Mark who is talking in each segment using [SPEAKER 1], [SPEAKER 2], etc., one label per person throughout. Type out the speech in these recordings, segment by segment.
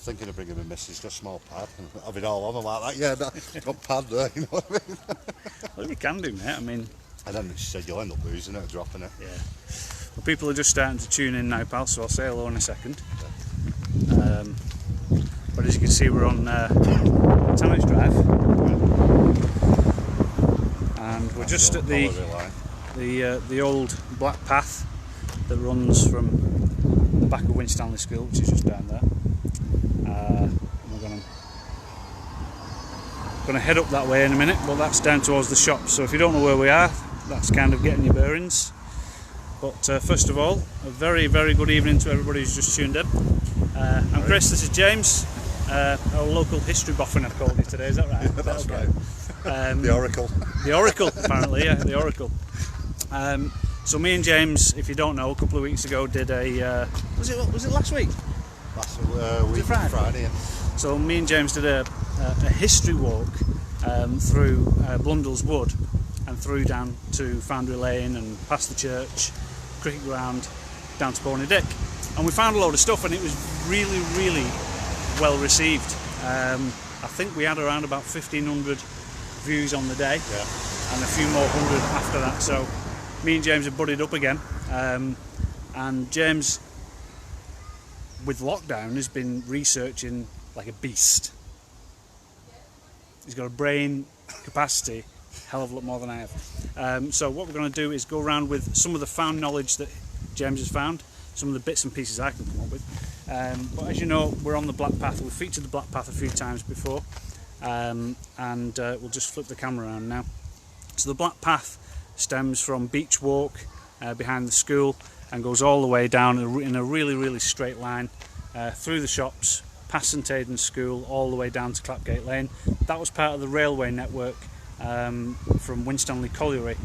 [SPEAKER 1] thinking of bringing my missus, got a small pad, and have it all on. I'm like that, yeah, got pad there, you know what I mean?
[SPEAKER 2] Well, you can do, mate. I mean...
[SPEAKER 1] And then she said, you'll end up losing it, dropping it.
[SPEAKER 2] Yeah. Well, people are just starting to tune in now, pal, so I'll say hello in a second. But as you can see, we're on Tannock's Drive. And we're just at the old black path that runs from the back of Winstanley School, which is just down there. And we're going to head up that way in a minute, but that's down towards the shops. So if you don't know where we are, that's kind of getting your bearings. But first of all, a very, very good evening to everybody who's just tuned in. I'm Chris, this is James, our local history boffin I've called you today, is that right?
[SPEAKER 1] Yeah, that's okay? Right. The Oracle.
[SPEAKER 2] The Oracle, apparently, yeah, the Oracle. So me and James, if you don't know, a couple of weeks ago did a... was it last week?
[SPEAKER 1] Last week, Friday, yeah.
[SPEAKER 2] So me and James did a history walk through Blundell's Wood and through down to Foundry Lane and past the church, cricket ground, down to Pony Dick. And we found a load of stuff, and it was really, really well received. I think we had around about 1,500 views on the day, and a few more hundred after that. So me and James have buddied up again, and James, with lockdown, has been researching like a beast. He's got a brain capacity hell of a lot more than I have. So what we're going to do is go around with some of the found knowledge that James has found, some of the bits and pieces I can come up with. But as you know, we're on the Black Path. We've featured the Black Path a few times before, and we'll just flip the camera around now. So the Black Path stems from Beach Walk behind the school and goes all the way down in a really, really straight line through the shops, past St Aidan's School, all the way down to Clapgate Lane. That was part of the railway network from Winstanley Colliery,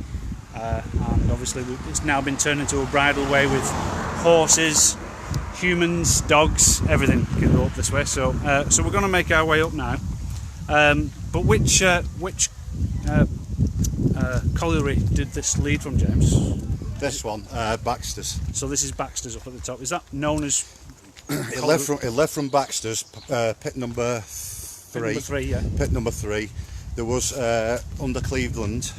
[SPEAKER 2] and obviously it's now been turned into a bridle way with horses, humans, dogs, everything can go up this way. So so we're going to make our way up now. But which colliery did this lead from, James?
[SPEAKER 1] This one, Baxters.
[SPEAKER 2] So this is Baxters up at the top. Is that known as?
[SPEAKER 1] It left from Baxters, pit number 3.
[SPEAKER 2] Pit number 3, yeah.
[SPEAKER 1] Pit number 3. There was under Cleveland,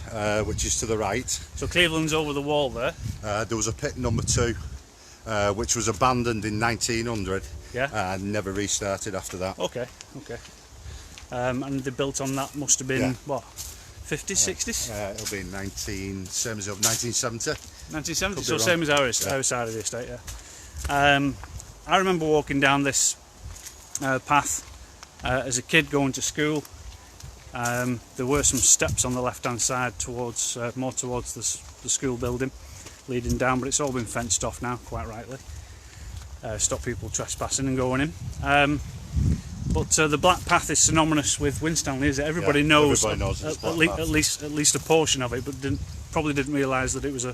[SPEAKER 1] which is to the right.
[SPEAKER 2] So Cleveland's over the wall there.
[SPEAKER 1] There was a pit number 2, which was abandoned in 1900.
[SPEAKER 2] Yeah.
[SPEAKER 1] And never restarted after that.
[SPEAKER 2] Okay. Okay. And they built on that. Must have been what? 50s, 60s?
[SPEAKER 1] It'll be 1970.
[SPEAKER 2] 1970, so same as our side of the estate, yeah. I remember walking down this path as a kid going to school. There were some steps on the left-hand side towards more towards the school building leading down, but it's all been fenced off now, quite rightly. Stop people trespassing and going in. But the Black Path is synonymous with Winstanley, is it? Everybody knows, at least a portion of it, but probably didn't realise that it was a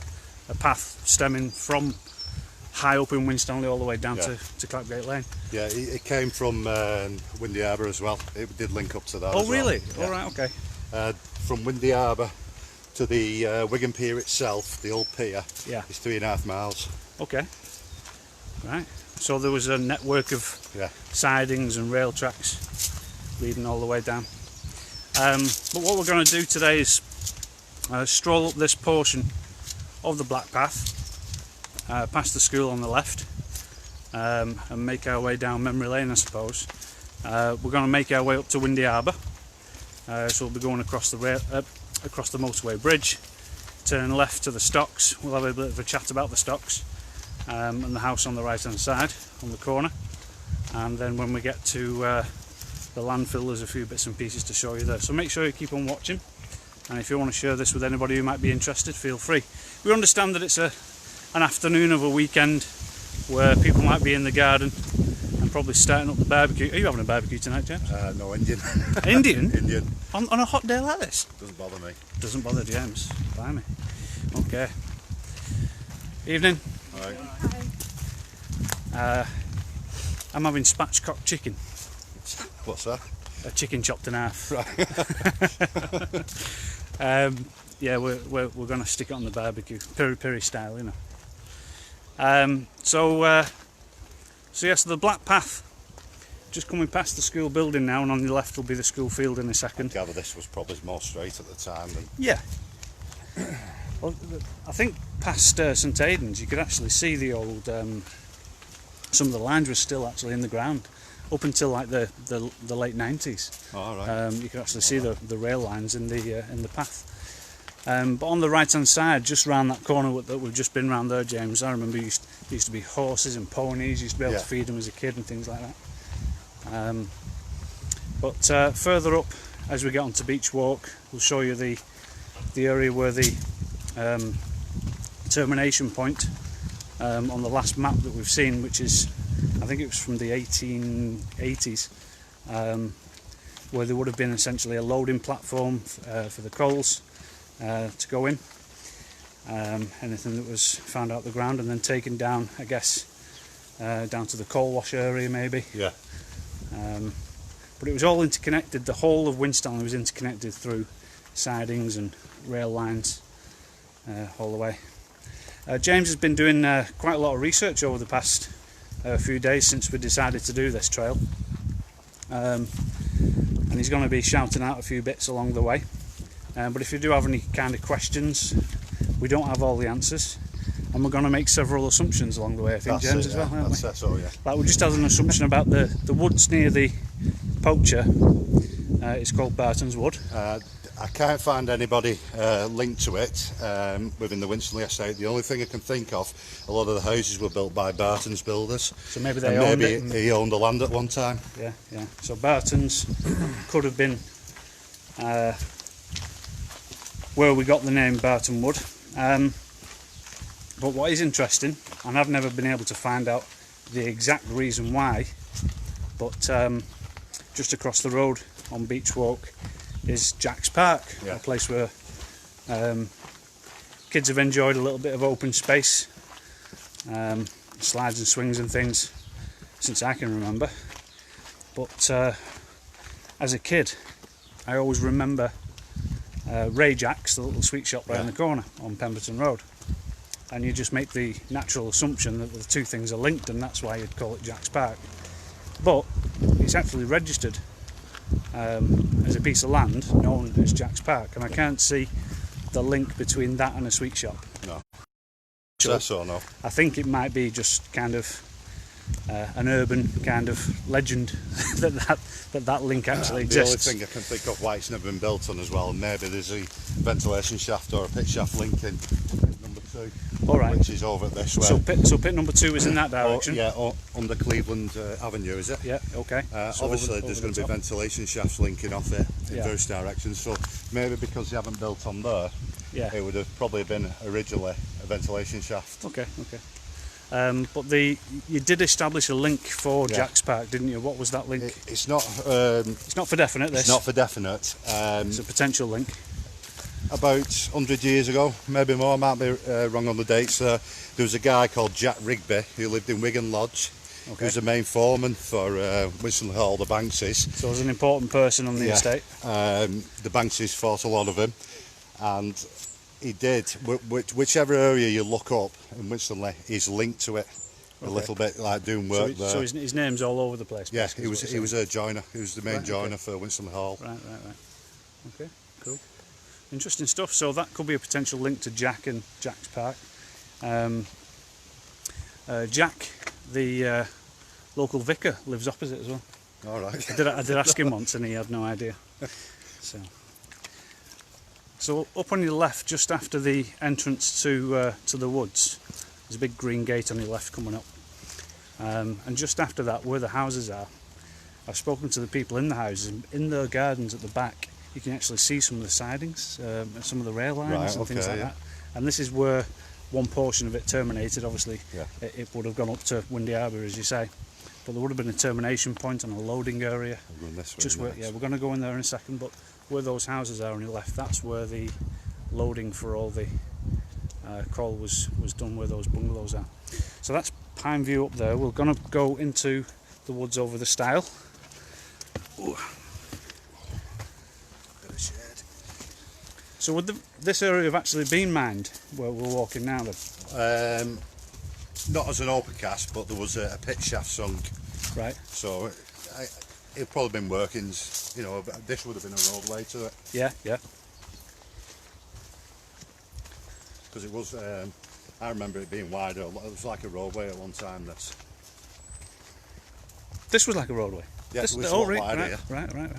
[SPEAKER 2] path stemming from high up in Winstanley all the way down to Clapgate Lane. Yeah,
[SPEAKER 1] it came from Windy Arbour as well. It did link up to that.
[SPEAKER 2] Oh,
[SPEAKER 1] as
[SPEAKER 2] really?
[SPEAKER 1] Well.
[SPEAKER 2] All right, okay.
[SPEAKER 1] From Windy Arbour to the Wigan Pier itself, the old pier, is 3.5 miles.
[SPEAKER 2] Okay. Right. So there was a network of sidings and rail tracks leading all the way down. But what we're going to do today is stroll up this portion of the Black Path, past the school on the left, and make our way down Memory Lane, I suppose. We're going to make our way up to Windy Arbour, so we'll be going across the motorway bridge, turn left to the stocks. We'll have a bit of a chat about the stocks and the house on the right hand side on the corner, and then when we get to the landfill, there's a few bits and pieces to show you there. So make sure you keep on watching, and if you want to share this with anybody who might be interested, feel free. We understand that it's an afternoon of a weekend where people might be in the garden and probably starting up the barbecue. Are you having a barbecue tonight, James?
[SPEAKER 1] No, Indian.
[SPEAKER 2] Indian?
[SPEAKER 1] Indian.
[SPEAKER 2] On a hot day like this?
[SPEAKER 1] Doesn't bother me.
[SPEAKER 2] Doesn't bother James. Blimey. Okay. Evening.
[SPEAKER 1] Alright.
[SPEAKER 2] I'm having spatchcock chicken.
[SPEAKER 1] What's that?
[SPEAKER 2] A chicken chopped in half.
[SPEAKER 1] Right.
[SPEAKER 2] Yeah, we're going to stick it on the barbecue, peri-peri style, you know. So yes, the Black Path just coming past the school building now, and on the left will be the school field in a second.
[SPEAKER 1] I gather this was probably more straight at the time than...
[SPEAKER 2] Yeah. Well, I think past St Aidan's you could actually see the old, some of the lines were still actually in the ground up until like the late 90s.
[SPEAKER 1] Oh, right.
[SPEAKER 2] You could actually see the rail lines in the path. But on the right hand side, just round that corner that we've just been round there, James, I remember there used to be horses and ponies. You used to be able to feed them as a kid and things like that. But further up, as we get onto Beach Walk, we'll show you the area where the termination point on the last map that we've seen, which is, I think it was from the 1880s, where there would have been essentially a loading platform for the coals to go in, anything that was found out the ground, and then taken down, I guess, down to the coal wash area maybe.
[SPEAKER 1] Yeah.
[SPEAKER 2] But it was all interconnected. The whole of Winstanley was interconnected through sidings and rail lines all the way. James has been doing quite a lot of research over the past few days since we decided to do this trail, and he's going to be shouting out a few bits along the way. But if you do have any kind of questions, we don't have all the answers, and we're going to make several assumptions along the way, I think, James, as well, aren't we?
[SPEAKER 1] That's all, yeah.
[SPEAKER 2] Like we just had an assumption about the woods near the poacher. It's called Barton's Wood.
[SPEAKER 1] I can't find anybody linked to it within the Winstanley estate. The only thing I can think of, a lot of the houses were built by Barton's builders.
[SPEAKER 2] So maybe they owned it.
[SPEAKER 1] Maybe he owned the land at one time.
[SPEAKER 2] Yeah, yeah. So Barton's could have been where we got the name Barton Wood. But what is interesting, and I've never been able to find out the exact reason why, but just across the road on Beach Walk is Jack's Park, a place where kids have enjoyed a little bit of open space, slides and swings and things since I can remember. But as a kid, I always remember Ray Jack's, the little sweet shop right in the corner on Pemberton Road, and you just make the natural assumption that the two things are linked, and that's why you'd call it Jack's Park. But it's actually registered as a piece of land known as Jack's Park, and I can't see the link between that and a sweet shop.
[SPEAKER 1] No. Yes or no?
[SPEAKER 2] I think it might be just kind of an urban kind of legend that link actually exists.
[SPEAKER 1] The only thing I can think of why it's never been built on as well, maybe there's a ventilation shaft or a pit shaft linking number 2.
[SPEAKER 2] All right.
[SPEAKER 1] Which is over this way.
[SPEAKER 2] So pit number 2 is in that direction?
[SPEAKER 1] Under Cleveland Avenue, is it?
[SPEAKER 2] Yeah, okay.
[SPEAKER 1] So obviously there's going to be ventilation shafts linking off it in various directions, so maybe because they haven't built on there, it would have probably been originally a ventilation shaft.
[SPEAKER 2] Okay. But you did establish a link for Jack's Park, didn't you? What was that link?
[SPEAKER 1] It's not
[SPEAKER 2] for definite, this?
[SPEAKER 1] It's not for definite.
[SPEAKER 2] It's a potential link.
[SPEAKER 1] About 100 years ago, maybe more, I might be wrong on the dates, there was a guy called Jack Rigby who lived in Wigan Lodge. He was the main foreman for Winstanley Hall, the Bankses.
[SPEAKER 2] So he was an important person on the estate.
[SPEAKER 1] The Bankses fought a lot of him, and he did, whichever area you look up in Winstanley, he's linked to it a little bit, like doing work there.
[SPEAKER 2] So his name's all over the place?
[SPEAKER 1] Yeah, he was a joiner, he was the main joiner for Winstanley Hall.
[SPEAKER 2] Right. Okay, cool. Interesting stuff. So that could be a potential link to Jack and Jack's Park. Jack, the local vicar, lives opposite as well.
[SPEAKER 1] All right.
[SPEAKER 2] I did ask him once and he had no idea. So up on your left, just after the entrance to the woods, there's a big green gate on your left coming up. And just after that, where the houses are, I've spoken to the people in the houses. In their gardens at the back, you can actually see some of the sidings, some of the rail lines and things like that. And this is where one portion of it terminated. Obviously, it would have gone up to Windy Arbour, as you say. But there would have been a termination point and a loading area. We're going to go in there in a second. But where those houses are on your left, that's where the loading for all the coal was done, where those bungalows are. So that's Pine View up there. We're going to go into the woods over the stile. Ooh. So would this area have actually been mined where we're walking now then?
[SPEAKER 1] Not as an open cast, but there was a pit shaft sunk.
[SPEAKER 2] Right.
[SPEAKER 1] So it'd probably been workings, you know, this would have been a roadway to it.
[SPEAKER 2] Yeah, yeah.
[SPEAKER 1] Because it was, I remember it being wider, it was like a roadway at one time.
[SPEAKER 2] This was like a roadway?
[SPEAKER 1] Yeah,
[SPEAKER 2] this,
[SPEAKER 1] it was
[SPEAKER 2] oh,
[SPEAKER 1] wider,
[SPEAKER 2] right,
[SPEAKER 1] yeah.
[SPEAKER 2] Right.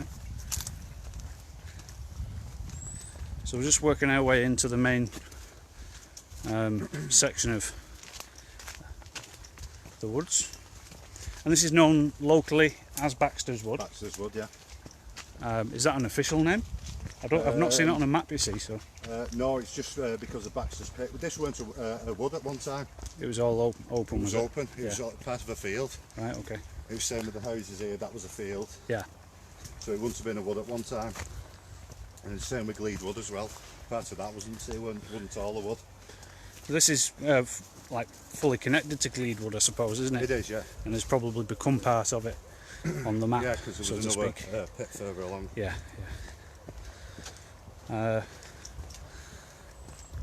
[SPEAKER 2] So we're just working our way into the main section of the woods. And this is known locally as Baxters Wood.
[SPEAKER 1] Baxters Wood, yeah.
[SPEAKER 2] Is that an official name? I've not seen it on a map, you see. So
[SPEAKER 1] no, it's just because of Baxters Pit. This weren't a wood at one time.
[SPEAKER 2] it was all open.
[SPEAKER 1] It was open. It
[SPEAKER 2] Yeah.
[SPEAKER 1] was part of a field.
[SPEAKER 2] Right. Okay.
[SPEAKER 1] It was same with the houses here. That was a field.
[SPEAKER 2] Yeah.
[SPEAKER 1] So it wouldn't have been a wood at one time. And the same with Glede Wood as well. Part of that wasn't all a wood.
[SPEAKER 2] So this is like fully connected to Glede Wood, I suppose, isn't it?
[SPEAKER 1] It is, yeah.
[SPEAKER 2] And has probably become part of it on the map.
[SPEAKER 1] Yeah, because there was
[SPEAKER 2] so
[SPEAKER 1] another
[SPEAKER 2] to speak.
[SPEAKER 1] pit further along.
[SPEAKER 2] Yeah.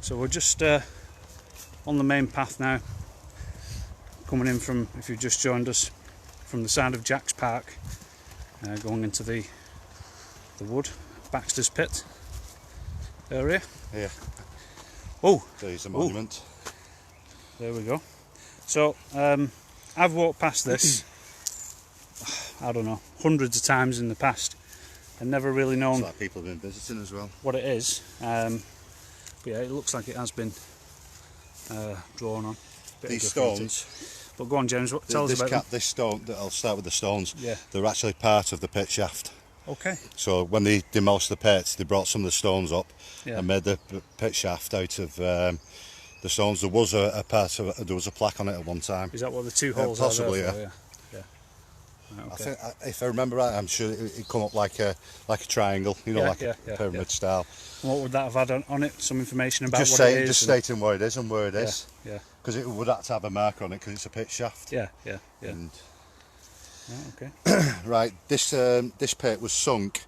[SPEAKER 2] So we're just on the main path now, coming in from, if you've just joined us, from the side of Jack's Park, going into the wood, Baxter's Pit area.
[SPEAKER 1] Yeah.
[SPEAKER 2] Oh,
[SPEAKER 1] There's a monument.
[SPEAKER 2] There we go. So I've walked past this, I don't know, hundreds of times in the past, and never really known
[SPEAKER 1] It's like people have been visiting as well.
[SPEAKER 2] what it is. But yeah, it looks like it has been drawn on. Bit
[SPEAKER 1] These
[SPEAKER 2] of graffiti.
[SPEAKER 1] stones.
[SPEAKER 2] But go on, James. Tell us about them.
[SPEAKER 1] This stone. I'll start with the stones.
[SPEAKER 2] Yeah.
[SPEAKER 1] They're actually part of the pit shaft.
[SPEAKER 2] Okay.
[SPEAKER 1] So when they demolished the pit, they brought some of the stones up
[SPEAKER 2] Yeah.
[SPEAKER 1] and made the pit shaft out of the stones. There was a part of it. There was a plaque on it at one time.
[SPEAKER 2] Is that what the two holes
[SPEAKER 1] possibly,
[SPEAKER 2] are there
[SPEAKER 1] yeah.
[SPEAKER 2] for? Yeah. Right,
[SPEAKER 1] I
[SPEAKER 2] okay.
[SPEAKER 1] think, if I remember right, I'm sure it come up like a triangle, you know,
[SPEAKER 2] Yeah,
[SPEAKER 1] like
[SPEAKER 2] yeah,
[SPEAKER 1] a
[SPEAKER 2] yeah,
[SPEAKER 1] pyramid
[SPEAKER 2] yeah.
[SPEAKER 1] style.
[SPEAKER 2] And what would that have had on it? Some information about
[SPEAKER 1] Just
[SPEAKER 2] what
[SPEAKER 1] saying,
[SPEAKER 2] it is?
[SPEAKER 1] just stating what it is and where it is,
[SPEAKER 2] Yeah.
[SPEAKER 1] because it would have to have a marker on it because it's a pit shaft.
[SPEAKER 2] Yeah.
[SPEAKER 1] And,
[SPEAKER 2] Right, okay.
[SPEAKER 1] right, this pit was sunk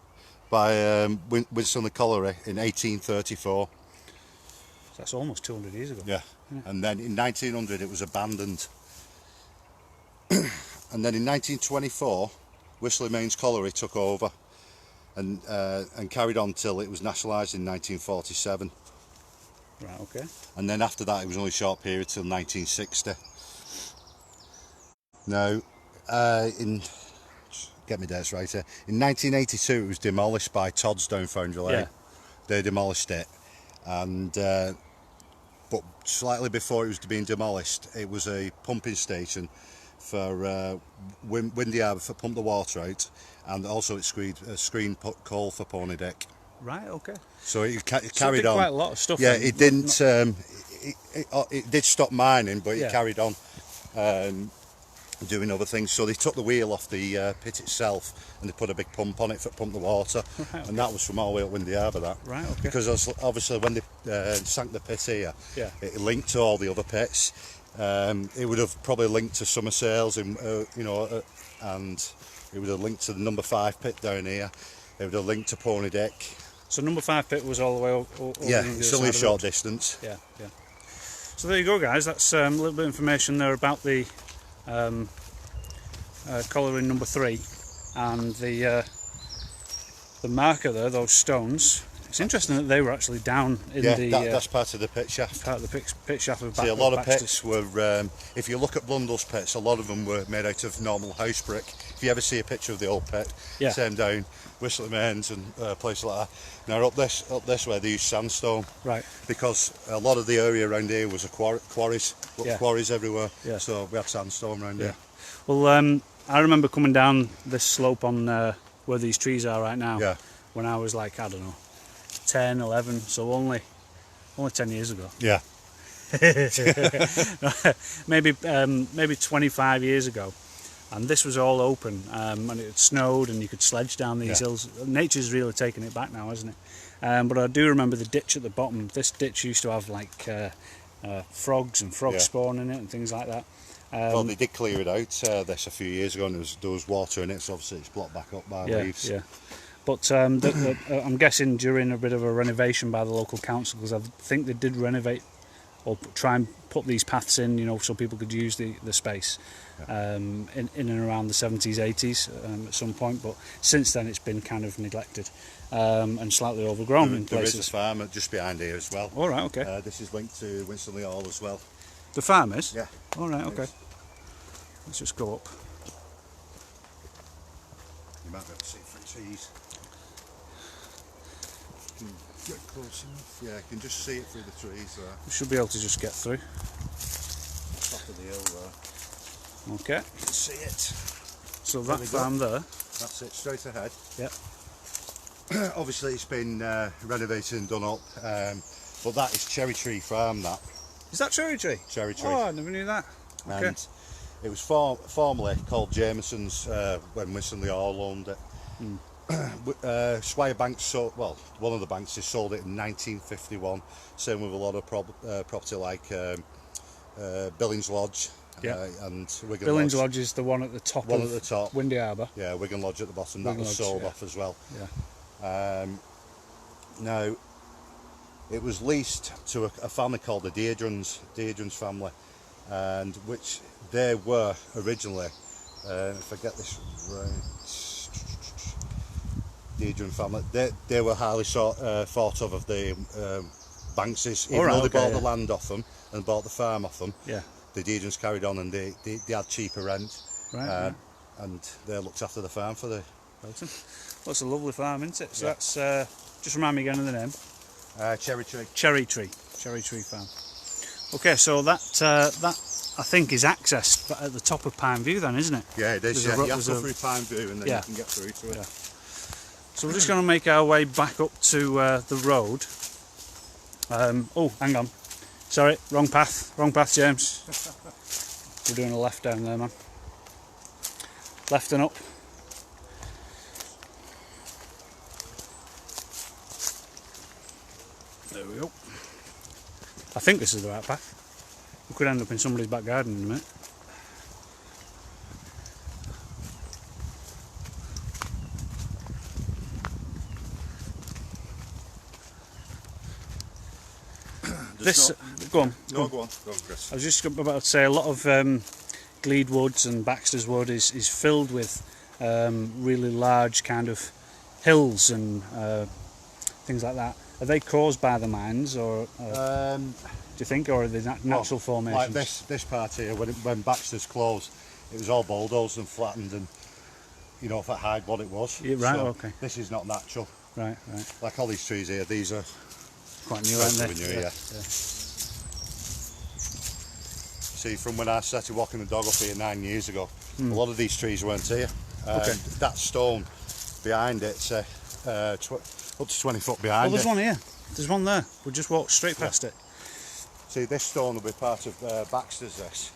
[SPEAKER 1] by Winstanley Colliery in 1834.
[SPEAKER 2] That's almost 200 years ago.
[SPEAKER 1] Yeah. And then in 1900 it was abandoned. And then in 1924 Whistler Mains Colliery took over and carried on till it was nationalised in 1947.
[SPEAKER 2] Right, okay.
[SPEAKER 1] And then after that it was only a short period till 1960. Now, get me dates right here. In 1982 it was demolished by Toddstone Foundry Lane.
[SPEAKER 2] Yeah.
[SPEAKER 1] They demolished it, and but slightly before it was being demolished, it was a pumping station for Windy Arbour for pump the water out, and also it screened coal for Pony Deck.
[SPEAKER 2] Right, okay.
[SPEAKER 1] So it
[SPEAKER 2] So it
[SPEAKER 1] carried
[SPEAKER 2] did
[SPEAKER 1] on.
[SPEAKER 2] quite a lot of stuff.
[SPEAKER 1] Yeah,
[SPEAKER 2] then.
[SPEAKER 1] it didn't. It did stop mining, but
[SPEAKER 2] Yeah.
[SPEAKER 1] it carried on doing other things. So they took the wheel off the pit itself, and they put a big pump on it for pump the water,
[SPEAKER 2] Right, okay.
[SPEAKER 1] and that was from all the way up Windy Arbour. That
[SPEAKER 2] Right, okay.
[SPEAKER 1] because obviously when they sank the pit here,
[SPEAKER 2] Yeah.
[SPEAKER 1] it linked to all the other pits. It would have probably linked to Summer Sales, and and it would have linked to the number 5 pit down here. It would have linked to Pony Deck.
[SPEAKER 2] So number 5 pit was all the way over
[SPEAKER 1] Yeah,
[SPEAKER 2] the
[SPEAKER 1] it's
[SPEAKER 2] other
[SPEAKER 1] only a
[SPEAKER 2] side of the
[SPEAKER 1] short
[SPEAKER 2] road.
[SPEAKER 1] distance.
[SPEAKER 2] Yeah. So there you go, guys. That's a little bit of information there about the colliery number 3 and the marker there, those stones. It's interesting that they were actually down in
[SPEAKER 1] that's part of the pit shaft.
[SPEAKER 2] part of the pit shaft of
[SPEAKER 1] See, a lot of
[SPEAKER 2] Baxters.
[SPEAKER 1] pits were, if you look at Blundell's pits, a lot of them were made out of normal house brick. If you ever see a picture of the old pit,
[SPEAKER 2] Yeah.
[SPEAKER 1] same down Whistler Mains and places like that. Now up this way they used sandstone,
[SPEAKER 2] Right.
[SPEAKER 1] because a lot of the area around here was quarries,
[SPEAKER 2] Yeah.
[SPEAKER 1] quarries everywhere.
[SPEAKER 2] Yeah.
[SPEAKER 1] So we had sandstone around here.
[SPEAKER 2] Well, I remember coming down this slope on where these trees are right now.
[SPEAKER 1] Yeah.
[SPEAKER 2] When I was like, I don't know, 10, 11, so only 10 years ago.
[SPEAKER 1] Yeah.
[SPEAKER 2] maybe 25 years ago, and this was all open, and it had snowed and you could sledge down these hills. Nature's really taken it back now, hasn't it? But I do remember the ditch at the bottom. This ditch used to have like frogs and frog spawn in it and things like that.
[SPEAKER 1] Well, they did clear it out this a few years ago, and there was water in it, so obviously it's blocked back up by leaves.
[SPEAKER 2] Yeah. But I'm guessing during a bit of a renovation by the local council, because I think they did renovate or try and put these paths in, you know, so people could use the space in and around the 70s, 80s at some point. But since then, it's been kind of neglected and slightly overgrown in places.
[SPEAKER 1] There is a farm just behind here as well.
[SPEAKER 2] All right, okay.
[SPEAKER 1] This is linked to Winstanley Hall as well.
[SPEAKER 2] The farm is?
[SPEAKER 1] Yeah.
[SPEAKER 2] All right, okay. Let's just go up.
[SPEAKER 1] You might be able to see through trees. You can get close enough. Yeah, you can just see it through the trees there.
[SPEAKER 2] We should be able to just get through.
[SPEAKER 1] Top of the hill there.
[SPEAKER 2] Okay.
[SPEAKER 1] You can see it.
[SPEAKER 2] So that farm there.
[SPEAKER 1] That's it, straight ahead.
[SPEAKER 2] Yeah.
[SPEAKER 1] Obviously it's been renovated and done up, but that is Cherry Tree Farm, that.
[SPEAKER 2] Is that Cherry Tree?
[SPEAKER 1] Cherry Tree.
[SPEAKER 2] Oh, I never knew that. Okay.
[SPEAKER 1] And it was formerly called Jameson's when Winstanley Hall owned it. Swire Banks sold, well, one of the banks has sold it in 1951. Same with a lot of property like Billings Lodge and Wigan
[SPEAKER 2] Billings
[SPEAKER 1] Lodge.
[SPEAKER 2] Lodge is the one at the top.
[SPEAKER 1] One at the top.
[SPEAKER 2] Windy Arbour.
[SPEAKER 1] Yeah, Wigan Lodge at the bottom.
[SPEAKER 2] Wigan
[SPEAKER 1] That was
[SPEAKER 2] Lodge,
[SPEAKER 1] sold off as well.
[SPEAKER 2] Yeah.
[SPEAKER 1] Now, it was leased to a family called the Deirdrens family, and which they were originally, if I get this right, Deirdren family, they were highly thought of the Bankses. Even though they bought the land off them and bought the farm off them, the Deirdrens carried on and they had cheaper rent, and they looked after the farm for the...
[SPEAKER 2] Well, it's a lovely farm, isn't it? So that's, just remind me again of the name.
[SPEAKER 1] Cherry Tree.
[SPEAKER 2] Cherry Tree Farm. Okay, so that I think is accessed at the top of Pine View then, isn't it?
[SPEAKER 1] Yeah, it is. You have to go through Pine View and then you can get through to it.
[SPEAKER 2] So we're just going to make our way back up to the road. Oh, hang on. Sorry, wrong path, James. We're doing a left down there, man. Left and up. There we go. I think this is the right path. We could end up in somebody's back garden in a minute. Go on.
[SPEAKER 1] No, go on, Chris.
[SPEAKER 2] I was just about to say a lot of Glede Woods and Baxters Wood is filled with really large kind of hills and things like that. Are they caused by the mines, or do you think, or are they natural formations?
[SPEAKER 1] Like this part here, when Baxter's closed, it was all bulldozed and flattened, and you know, to hide what it was.
[SPEAKER 2] Yeah, right.
[SPEAKER 1] So
[SPEAKER 2] okay.
[SPEAKER 1] This is not natural.
[SPEAKER 2] Right.
[SPEAKER 1] Like all these trees here, these are
[SPEAKER 2] quite new, aren't they?
[SPEAKER 1] New, yeah. See, from when I started walking the dog up here 9 years ago, a lot of these trees weren't here. That stone behind it's up to 20 foot behind it.
[SPEAKER 2] There's one here. There's one there. We'll just walk straight past it.
[SPEAKER 1] See, this stone will be part of Baxter's, this.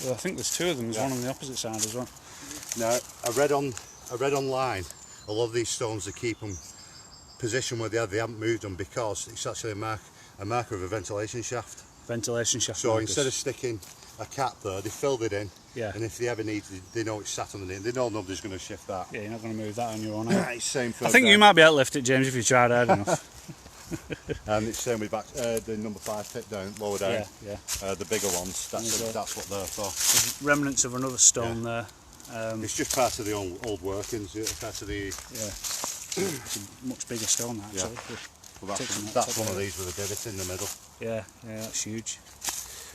[SPEAKER 2] Well, I think there's two of them. There's one on the opposite side as well.
[SPEAKER 1] Now, I read online, a lot of these stones, they keep them positioned where they are. They haven't moved them because it's actually a marker of a ventilation shaft.
[SPEAKER 2] Ventilation shaft.
[SPEAKER 1] So instead of sticking a cap there, they filled it in.
[SPEAKER 2] Yeah.
[SPEAKER 1] And if they ever need it, they know it's sat underneath. They know nobody's going to shift that.
[SPEAKER 2] Yeah, you're not going to move that on your own.
[SPEAKER 1] It's same for
[SPEAKER 2] I think you might be able to lift it, James, if you tried hard enough.
[SPEAKER 1] And it's same with the number 5 pit down, lower down.
[SPEAKER 2] Yeah.
[SPEAKER 1] The bigger ones. That's what they're for.
[SPEAKER 2] There's remnants of another stone there.
[SPEAKER 1] It's just part of the old workings. Part of the.
[SPEAKER 2] It's a much bigger stone, actually.
[SPEAKER 1] Well, that's one of these with a divot in the middle.
[SPEAKER 2] Yeah, that's huge.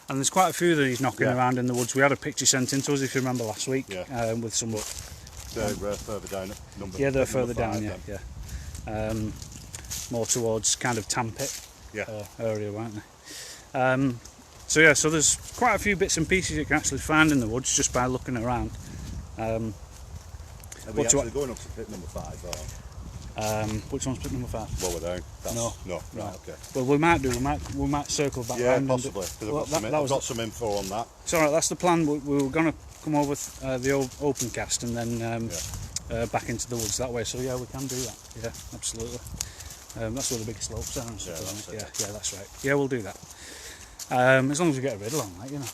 [SPEAKER 2] And there's quite a few of these knocking around in the woods. We had a picture sent in to us, if you remember, last week, with some.
[SPEAKER 1] They're further down at number.
[SPEAKER 2] Yeah, they're further down. Yeah. More towards kind of Tampit area, weren't they? So there's quite a few bits and pieces you can actually find in the woods just by looking around.
[SPEAKER 1] Are we actually going up to pit number 5? Or?
[SPEAKER 2] Which one's pit number 5?
[SPEAKER 1] Lower down.
[SPEAKER 2] No.
[SPEAKER 1] Right. Okay.
[SPEAKER 2] Well, we might do. We might circle back.
[SPEAKER 1] Yeah,
[SPEAKER 2] round
[SPEAKER 1] possibly. Because I've got some info on that.
[SPEAKER 2] It's alright. That's the plan. We were going to come over with the old open cast and then back into the woods that way. So yeah, we can do that. Yeah, absolutely. That's where the big slopes are and stuff. Yeah, that's right. Yeah, we'll do that. As long as we get a rid along, like, you know.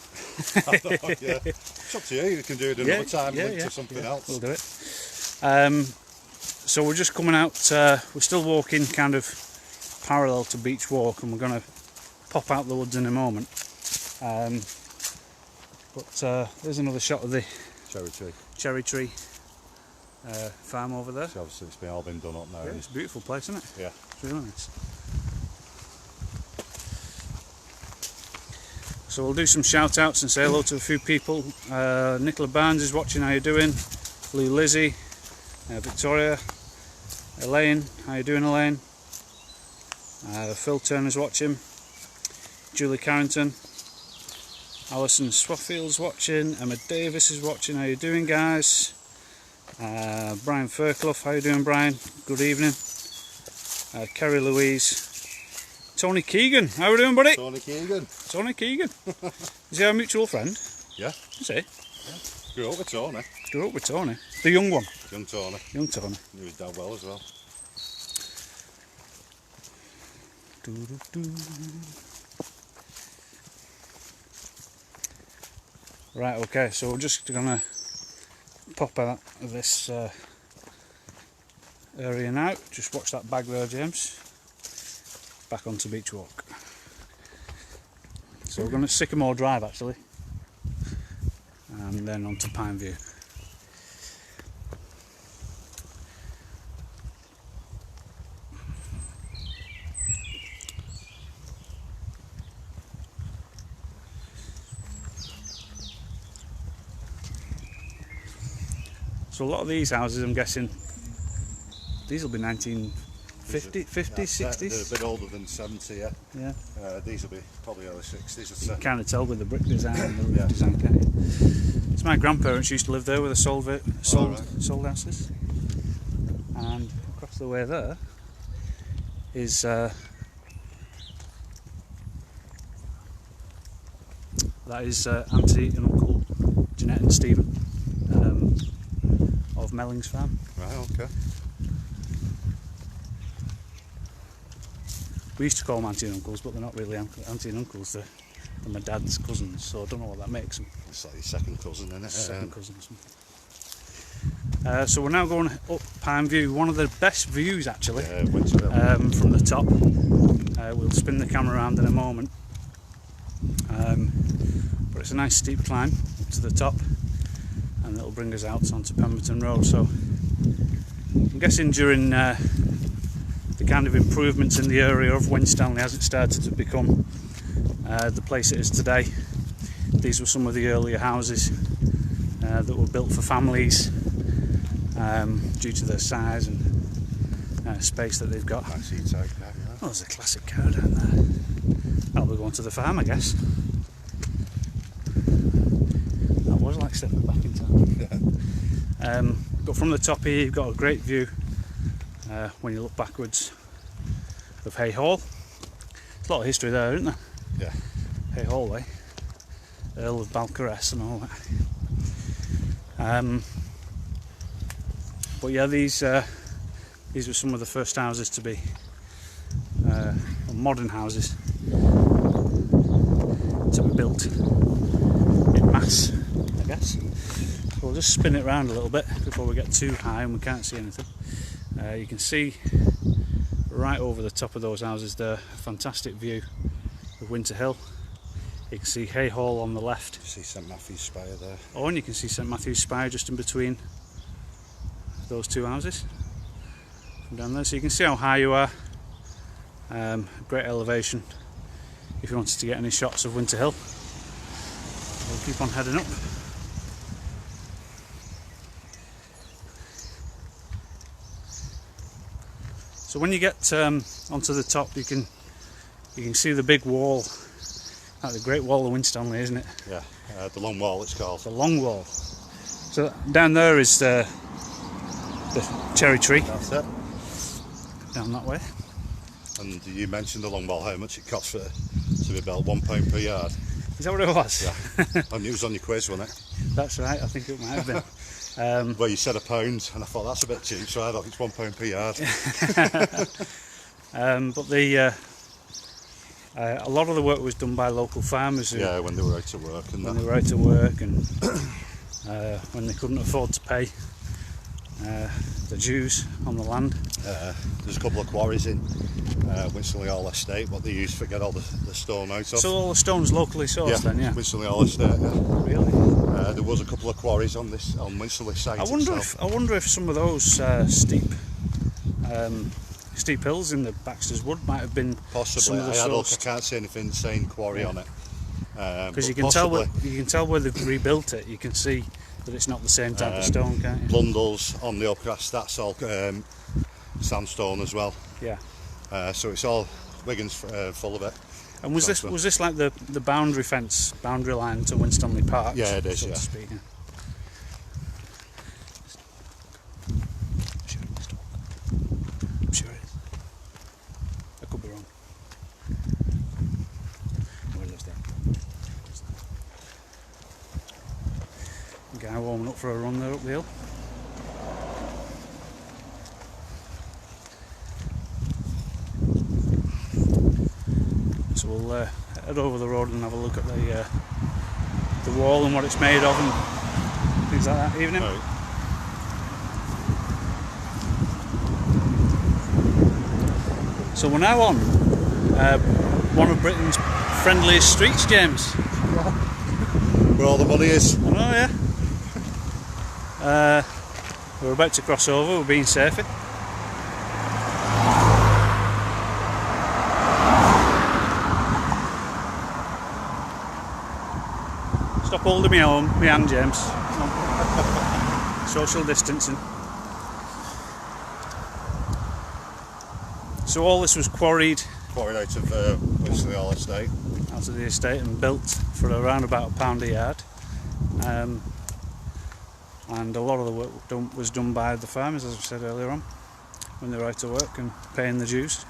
[SPEAKER 1] It's up to you. You can do it another time. Link to something else.
[SPEAKER 2] We'll do it. So we're just coming out. We're still walking kind of parallel to Beach Walk, and we're going to pop out the woods in a moment. But there's another shot of the cherry tree farm over there.
[SPEAKER 1] So obviously it's all been done up now.
[SPEAKER 2] Yeah, it's a beautiful place, isn't it?
[SPEAKER 1] Yeah.
[SPEAKER 2] It's really nice. So we'll do some shout outs and say hello to a few people. Nicola Barnes is watching, how you doing? Lou Lizzie, Victoria, Elaine, how you doing, Elaine? Phil Turner's watching, Julie Carrington, Alison Swaffield's watching, Emma Davis is watching, how you doing, guys? Brian Fairclough, how you doing, Brian? Good evening. Kerry Louise, Tony Keegan, how are we doing, buddy?
[SPEAKER 1] Tony Keegan.
[SPEAKER 2] Tony Keegan. Is he our mutual friend?
[SPEAKER 1] Yeah.
[SPEAKER 2] Is he?
[SPEAKER 1] Yeah. Grew up with Tony.
[SPEAKER 2] Grew up with Tony. The young one.
[SPEAKER 1] Young Tony.
[SPEAKER 2] Young Tony.
[SPEAKER 1] Knew his dad well as well.
[SPEAKER 2] Right, okay, so we're just gonna pop out of this area now. Just watch that bag there, James. Back onto Beach Walk. So we're going to Sycamore Drive actually, and then onto Pine View. So a lot of these houses, I'm guessing, these will be 1950s, 50s, 60s?
[SPEAKER 1] They're a bit older than 70, yeah.
[SPEAKER 2] Yeah.
[SPEAKER 1] These will be probably early 60s.
[SPEAKER 2] You can kind of tell with the brick design and the roof design, can't you? So my grandparents used to live there with the sold houses. And across the way there is that is Auntie and Uncle Jeanette and Stephen of Mellings Farm.
[SPEAKER 1] Right, okay.
[SPEAKER 2] We used to call them auntie and uncles, but they're not really auntie and uncles, they're my dad's cousins, so I don't know what that makes them.
[SPEAKER 1] It's like your second cousin, isn't it?
[SPEAKER 2] Second cousins. So we're now going up Pine View, one of the best views actually, from the top. We'll spin the camera around in a moment, but it's a nice steep climb up to the top, and it'll bring us out onto Pemberton Road. So I'm guessing during the kind of improvements in the area of Winstanley as it started to become the place it is today, these were some of the earlier houses that were built for families due to their size and space that they've got. Oh, there's a classic cow down there. That'll be going to the farm, I guess. That was like stepping back in time. Yeah. But from the top here you've got a great view when you look backwards of Hay Hall. There's a lot of history there, isn't there?
[SPEAKER 1] Yeah.
[SPEAKER 2] Hay Hall Way, Earl of Balcarres and all that. But yeah, these were some of the first houses to be modern houses to be built in mass, I guess. So we'll just spin it around a little bit before we get too high and we can't see anything. You can see right over the top of those houses there, a fantastic view of Winter Hill. You can see Hay Hall on the left.
[SPEAKER 1] You see St Matthew's Spire there.
[SPEAKER 2] Oh, and you can see St Matthew's Spire just in between those two houses from down there. So you can see how high you are. Great elevation if you wanted to get any shots of Winter Hill. We'll keep on heading up. So when you get onto the top, you can see the big wall, like the Great Wall of Winstanley, isn't it?
[SPEAKER 1] Yeah, the Long Wall it's called.
[SPEAKER 2] The Long Wall. So down there is the cherry tree.
[SPEAKER 1] That's it.
[SPEAKER 2] Down that way.
[SPEAKER 1] And you mentioned the Long Wall, how much it cost to be built, £1 per yard.
[SPEAKER 2] Is that what it was?
[SPEAKER 1] Yeah. I knew it was on your quiz, wasn't it?
[SPEAKER 2] That's right, I think it might have been.
[SPEAKER 1] Well, you said £1, and I thought that's a bit cheap, so I thought it's £1 per yard.
[SPEAKER 2] But a lot of the work was done by local farmers.
[SPEAKER 1] Yeah, when they were out to work. And
[SPEAKER 2] when they were out to work, and when they couldn't afford to pay the Jews on the land.
[SPEAKER 1] There's a couple of quarries in Winstanley Hall Estate, what they use to get all the stone out of.
[SPEAKER 2] So all the stone's locally sourced then, yeah?
[SPEAKER 1] Winstanley Hall Estate, yeah.
[SPEAKER 2] Really?
[SPEAKER 1] There was a couple of quarries on Winstanley site
[SPEAKER 2] I wonder if some of those steep hills in the Baxters Wood might have been
[SPEAKER 1] possibly.
[SPEAKER 2] some of the sourced.
[SPEAKER 1] I can't see anything saying quarry on it.
[SPEAKER 2] Because you can tell where they've rebuilt it. You can see that it's not the same type of stone, can't you?
[SPEAKER 1] Blundell's on the upcrest, that's all sandstone as well.
[SPEAKER 2] Yeah.
[SPEAKER 1] So it's all Wigan's full of it.
[SPEAKER 2] And was this like the boundary line to Winstanley Park?
[SPEAKER 1] Yeah, it is.
[SPEAKER 2] So
[SPEAKER 1] yeah.
[SPEAKER 2] to speak, yeah. I'm sure it is. I could be wrong. Where lives that? Guy warming up for a run there up the hill. So we'll head over the road and have a look at the wall and what it's made of and things like that. Evening.
[SPEAKER 1] Right.
[SPEAKER 2] So we're now on one of Britain's friendliest streets, James.
[SPEAKER 1] Where all the money is.
[SPEAKER 2] I know, yeah. We're about to cross over. We're being safe. Stop holding me hand, James. Social distancing. So all this was quarried
[SPEAKER 1] Quarried out of Winstanley Hall Estate.
[SPEAKER 2] out of the estate and built for around about £1 a yard. And a lot of the work was done by the farmers, as we said earlier on, when they were out to work and paying the dues.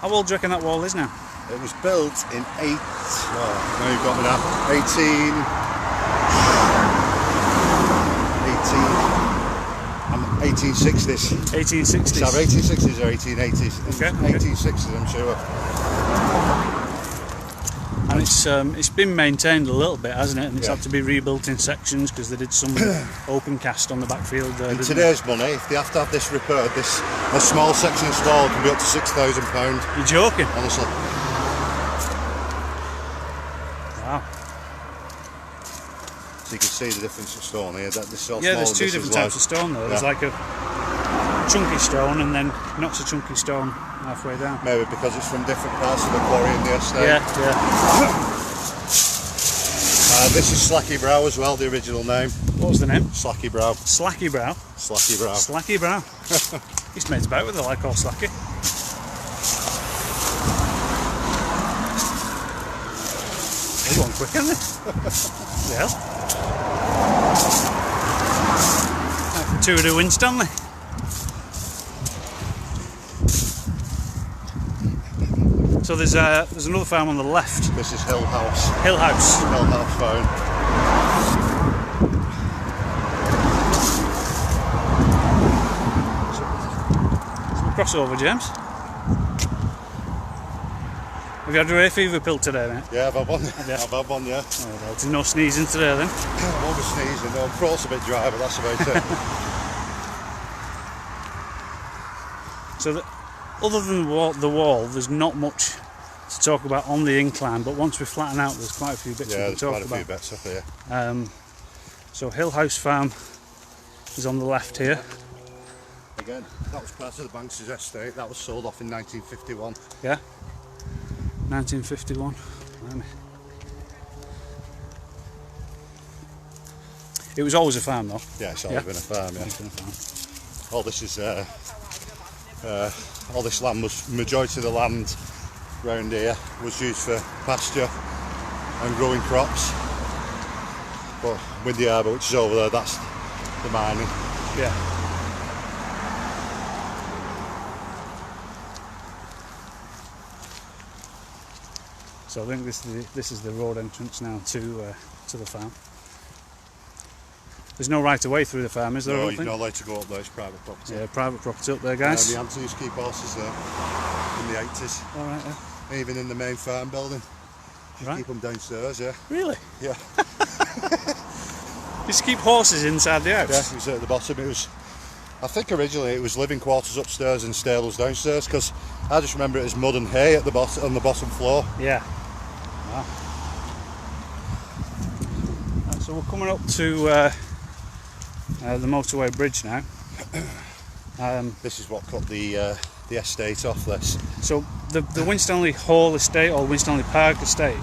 [SPEAKER 2] How old do you reckon that wall is now?
[SPEAKER 1] It was built in 1860s.
[SPEAKER 2] 1860s.
[SPEAKER 1] So 1860s or 1880s?
[SPEAKER 2] Okay.
[SPEAKER 1] 1860s, I'm sure.
[SPEAKER 2] And it's been maintained a little bit, hasn't it? And it's had to be rebuilt in sections because they did some open cast on the backfield there.
[SPEAKER 1] In today's money, if they have to have this repaired, a small section installed can be up to £6,000.
[SPEAKER 2] You're joking?
[SPEAKER 1] Honestly.
[SPEAKER 2] Wow.
[SPEAKER 1] So you can see the difference of stone here.
[SPEAKER 2] There's two different types of stone though. There's like a chunky stone and then not so chunky stone halfway down.
[SPEAKER 1] Maybe because it's from different parts of the quarry in the estate.
[SPEAKER 2] Yeah.
[SPEAKER 1] This is Slacky Brow as well, the original name.
[SPEAKER 2] What was the name?
[SPEAKER 1] Slacky Brow.
[SPEAKER 2] Slacky Brow.
[SPEAKER 1] Slacky Brow.
[SPEAKER 2] Slacky Brow. He's made about with a like all Slacky. He's going quick, isn't he? Yeah. Two to Winstanley. So there's another farm on the left.
[SPEAKER 1] This is Hill House.
[SPEAKER 2] Hill House.
[SPEAKER 1] Hill House farm.
[SPEAKER 2] So we'll cross over, James. Have you had your hay fever pill today, mate?
[SPEAKER 1] Yeah, I've had one.
[SPEAKER 2] Yeah.
[SPEAKER 1] I've had one, yeah.
[SPEAKER 2] Oh, well, there's no sneezing today then.
[SPEAKER 1] I won't be sneezing, though. Throat's a bit dry, but that's about it.
[SPEAKER 2] So other than the wall, there's not much to talk about on the incline, but once we flatten out, there's quite a few bits we can talk about.
[SPEAKER 1] Yeah, there's quite a few bits up here.
[SPEAKER 2] So Hill House Farm is on the left here.
[SPEAKER 1] Again, that was part of the Baxters estate. That was sold off in 1951.
[SPEAKER 2] Yeah. 1951. It was always a farm though.
[SPEAKER 1] Yeah, it's always been a farm, yeah. All this is all this land majority of the land round here was used for pasture and growing crops. But with the Arbour, which is over there, that's the mining.
[SPEAKER 2] Yeah. So I think this is the road entrance now to the farm. There's no right of way through the farm, is there?
[SPEAKER 1] No, you're not allowed to go up there, it's private property.
[SPEAKER 2] Yeah, private property up there, guys.
[SPEAKER 1] The Anthony used to keep horses there in the 80s.
[SPEAKER 2] Alright, yeah.
[SPEAKER 1] Even in the main farm building.
[SPEAKER 2] Right.
[SPEAKER 1] Keep them downstairs, yeah.
[SPEAKER 2] Really?
[SPEAKER 1] Yeah.
[SPEAKER 2] Used to keep horses inside the house?
[SPEAKER 1] Yeah, it was at the bottom. It was I think originally it was living quarters upstairs and stables downstairs, because I just remember it as mud and hay at the bottom, on the bottom floor.
[SPEAKER 2] Yeah. Wow. Right, so we're coming up to the motorway bridge now.
[SPEAKER 1] This is what cut the estate off this.
[SPEAKER 2] So the Winstanley Hall estate, or Winstanley Park estate,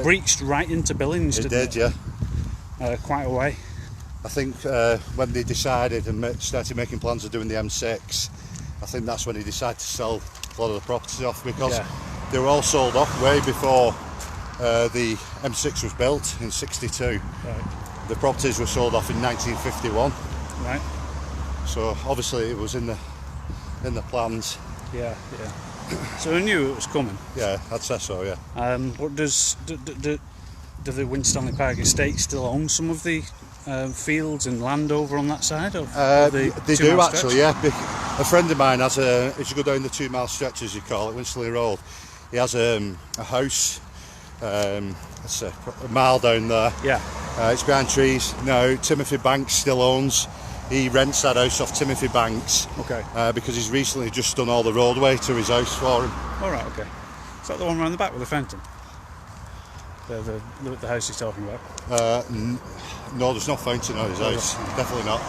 [SPEAKER 2] breached right into Billings.
[SPEAKER 1] It did, yeah.
[SPEAKER 2] Quite a way.
[SPEAKER 1] I think when they decided and started making plans of doing the M6, I think that's when he decided to sell a lot of the properties off, because they were all sold off way before the M6 was built in '62.
[SPEAKER 2] Right.
[SPEAKER 1] The properties were sold off in 1951.
[SPEAKER 2] Right.
[SPEAKER 1] So obviously it was in the plans.
[SPEAKER 2] Yeah, yeah. So I knew it was coming.
[SPEAKER 1] Yeah, I'd say so. Yeah.
[SPEAKER 2] But do the Winstanley Park estate still own some of the fields and land over on that side? Of
[SPEAKER 1] they do actually. Yeah. A friend of mine has if you go down the 2 mile stretch, as you call it, Winstanley Road, he has a house. That's a mile down there.
[SPEAKER 2] Yeah.
[SPEAKER 1] It's behind trees. No, Timothy Banks still owns. He rents that house off Timothy Banks.
[SPEAKER 2] Okay.
[SPEAKER 1] Because he's recently just done all the roadway to his house for him.
[SPEAKER 2] All right. Okay. Is that the one around the back with the fountain? The house he's talking about?
[SPEAKER 1] No, there's no fountain on his house. Definitely not.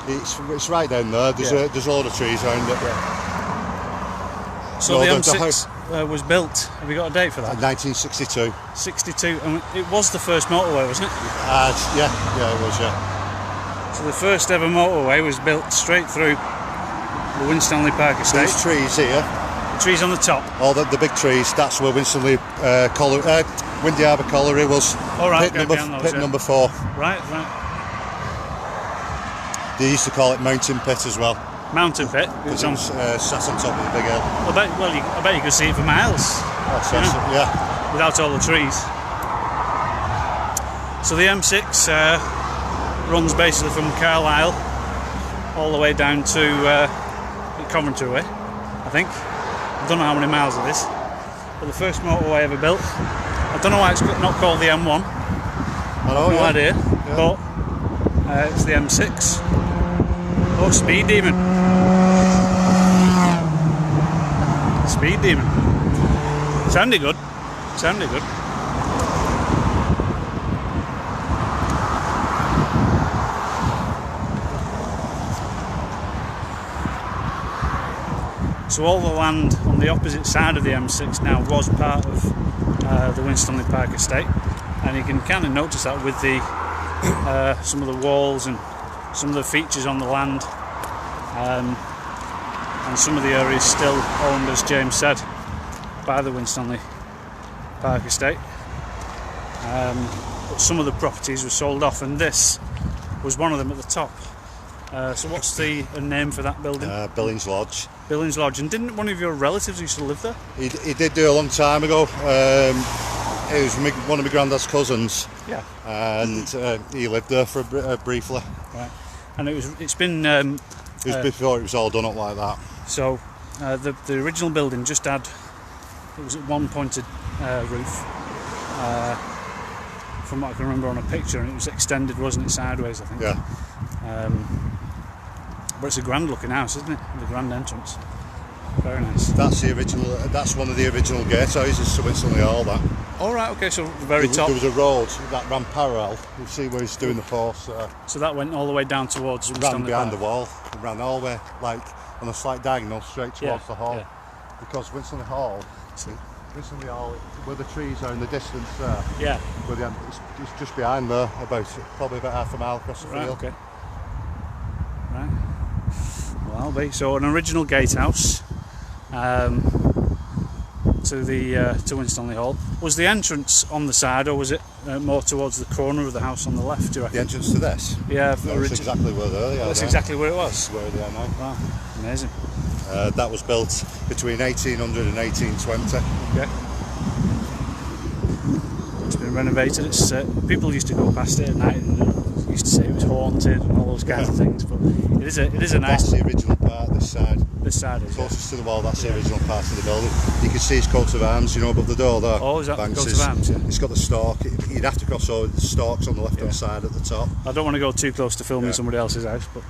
[SPEAKER 1] It's right down there. There's a load of trees around it.
[SPEAKER 2] Yeah. So the M6 was built. Have you got a date for that?
[SPEAKER 1] 1962.
[SPEAKER 2] 62. And it was the first motorway, wasn't it?
[SPEAKER 1] Yeah, it was. Yeah.
[SPEAKER 2] So the first ever motorway was built straight through the Winstanley Park estate.
[SPEAKER 1] These trees here.
[SPEAKER 2] The trees on the top.
[SPEAKER 1] All the big trees. That's where Winstanley Windy Arbour Colliery was.
[SPEAKER 2] All right.
[SPEAKER 1] Pit number 4.
[SPEAKER 2] Right.
[SPEAKER 1] They used to call it Mountain Pit as well.
[SPEAKER 2] Mountain Pit.
[SPEAKER 1] Because it was sat on top of the big hill.
[SPEAKER 2] I bet you could see it for miles.
[SPEAKER 1] Yeah.
[SPEAKER 2] Without all the trees. So the M6 runs basically from Carlisle all the way down to Coventry way, I think. I don't know how many miles it is. But the first motorway ever built. I don't know why it's not called the M1. No idea. Yeah. But it's the M6. Oh, Speed Demon. Speed Demon. Sounded good. So all the land on the opposite side of the M6 now was part of the Winstanley Park estate, and you can kind of notice that with the some of the walls and some of the features on the land, and some of the areas still owned, as James said, by the Winstanley Park estate. But some of the properties were sold off, and this was one of them at the top. So what's the name for that building?
[SPEAKER 1] Billings Lodge.
[SPEAKER 2] Billings Lodge. And didn't one of your relatives used to live there?
[SPEAKER 1] He did do a long time ago. It was one of my granddad's cousins.
[SPEAKER 2] Yeah.
[SPEAKER 1] And he lived there for briefly.
[SPEAKER 2] Right. And it's been...
[SPEAKER 1] it was before it was all done up like that.
[SPEAKER 2] So the original building just had... It was at one pointed roof. From what I can remember on a picture, and it was extended, wasn't it, sideways, I think.
[SPEAKER 1] Yeah.
[SPEAKER 2] But it's a grand looking house, isn't it? The grand entrance. Very nice.
[SPEAKER 1] That's the original. That's one of the original gatehouses to Winstanley Hall. That.
[SPEAKER 2] All right. Okay. So the very top.
[SPEAKER 1] There was a road that ran parallel. You see where he's doing the force.
[SPEAKER 2] So that went all the way down towards.
[SPEAKER 1] Ran behind the wall. It ran all the way, like on a slight diagonal, straight towards the hall.
[SPEAKER 2] Yeah.
[SPEAKER 1] Because Winstanley Hall, where the trees are in the distance there.
[SPEAKER 2] Yeah.
[SPEAKER 1] It's just behind there, probably about half a mile across the field.
[SPEAKER 2] Okay. Right. Well, I'll be. So an original gatehouse to Winstanley Hall. Was the entrance on the side, or was it more towards the corner of the house on the left? Do you reckon?
[SPEAKER 1] The entrance to this?
[SPEAKER 2] Yeah.
[SPEAKER 1] That's exactly where they are.
[SPEAKER 2] That's exactly where it was.
[SPEAKER 1] Where they are now.
[SPEAKER 2] Wow. Amazing.
[SPEAKER 1] That was built between 1800 and 1820.
[SPEAKER 2] Okay. It's been renovated. It's people used to go past it at night and used to say it was haunted and all those kinds of things. But it is a nice.
[SPEAKER 1] That's the original part. This side.
[SPEAKER 2] This side is
[SPEAKER 1] closest to the wall. That's the original part of the building. You can see his coat of arms, above the door there.
[SPEAKER 2] Oh, is that the coat of arms? Yeah.
[SPEAKER 1] It's got the stalk. You'd have to cross over the stalks on the left-hand side at the top.
[SPEAKER 2] I don't want to go too close to filming somebody else's house, but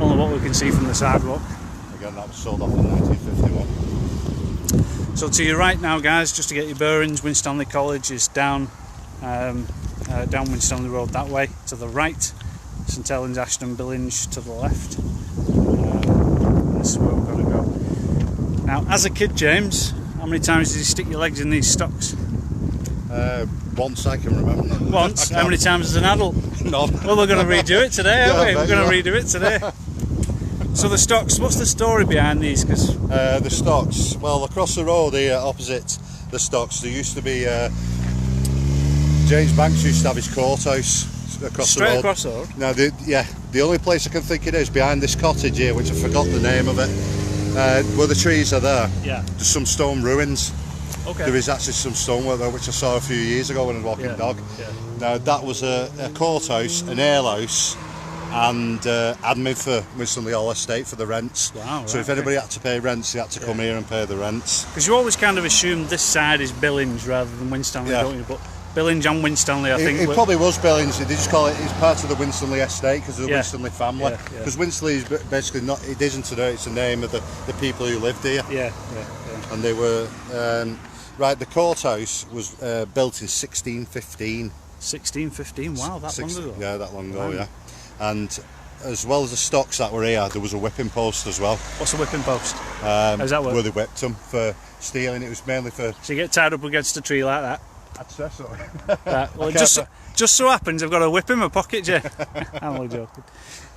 [SPEAKER 2] Only what we can see from the sidewalk.
[SPEAKER 1] Again, that was sold off in 1951.
[SPEAKER 2] So to your right now, guys, just to get your bearings, Winstanley College is down Winstanley Road that way. To the right, St Helens, Ashton, Billinge to the left. This is where we're going to go. Now, as a kid, James, how many times did you stick your legs in these stocks?
[SPEAKER 1] Once I can remember.
[SPEAKER 2] Once? How many times as an adult?
[SPEAKER 1] None.
[SPEAKER 2] Well, we're going to redo it today, aren't we? We're going to redo it today. So the stocks, what's the story behind these? Cause
[SPEAKER 1] the stocks, well, across the road here, opposite the stocks, there used to be James Banks used to have his courthouse across the road.
[SPEAKER 2] Straight across the road?
[SPEAKER 1] Now, the only place I can think it is behind this cottage here, which I forgot the name of it, where the trees are there.
[SPEAKER 2] Yeah.
[SPEAKER 1] There's some stone ruins.
[SPEAKER 2] Okay.
[SPEAKER 1] There is actually some stonework there, which I saw a few years ago when I was walking dog.
[SPEAKER 2] Yeah.
[SPEAKER 1] Now, that was a courthouse, an alehouse, and admin for Winstanley Hall Estate for the rents.
[SPEAKER 2] Wow,
[SPEAKER 1] so if anybody had to pay rents, they had to come here and pay the rents.
[SPEAKER 2] Because you always kind of assumed this side is Billinge rather than Winstanley, don't you? But Billinge and Winstanley, I think.
[SPEAKER 1] It probably was Billinge. They just call it's part of the Winstanley estate because of the Winstanley family. Because Winstanley is basically not, it isn't today, it's the name of the people who lived here.
[SPEAKER 2] Yeah.
[SPEAKER 1] And they were, right, the courthouse was built in 1615.
[SPEAKER 2] 1615, wow, that long ago.
[SPEAKER 1] Yeah, that long ago, yeah. And as well as the stocks that were here, there was a whipping post as well.
[SPEAKER 2] What's a whipping post? How's that work?
[SPEAKER 1] Where they whipped them for stealing. It was mainly for...
[SPEAKER 2] So you get tied up against a tree like that?
[SPEAKER 1] I'd say so.
[SPEAKER 2] Right, well, it just so happens I've got a whip in my pocket, Jay. I'm only joking.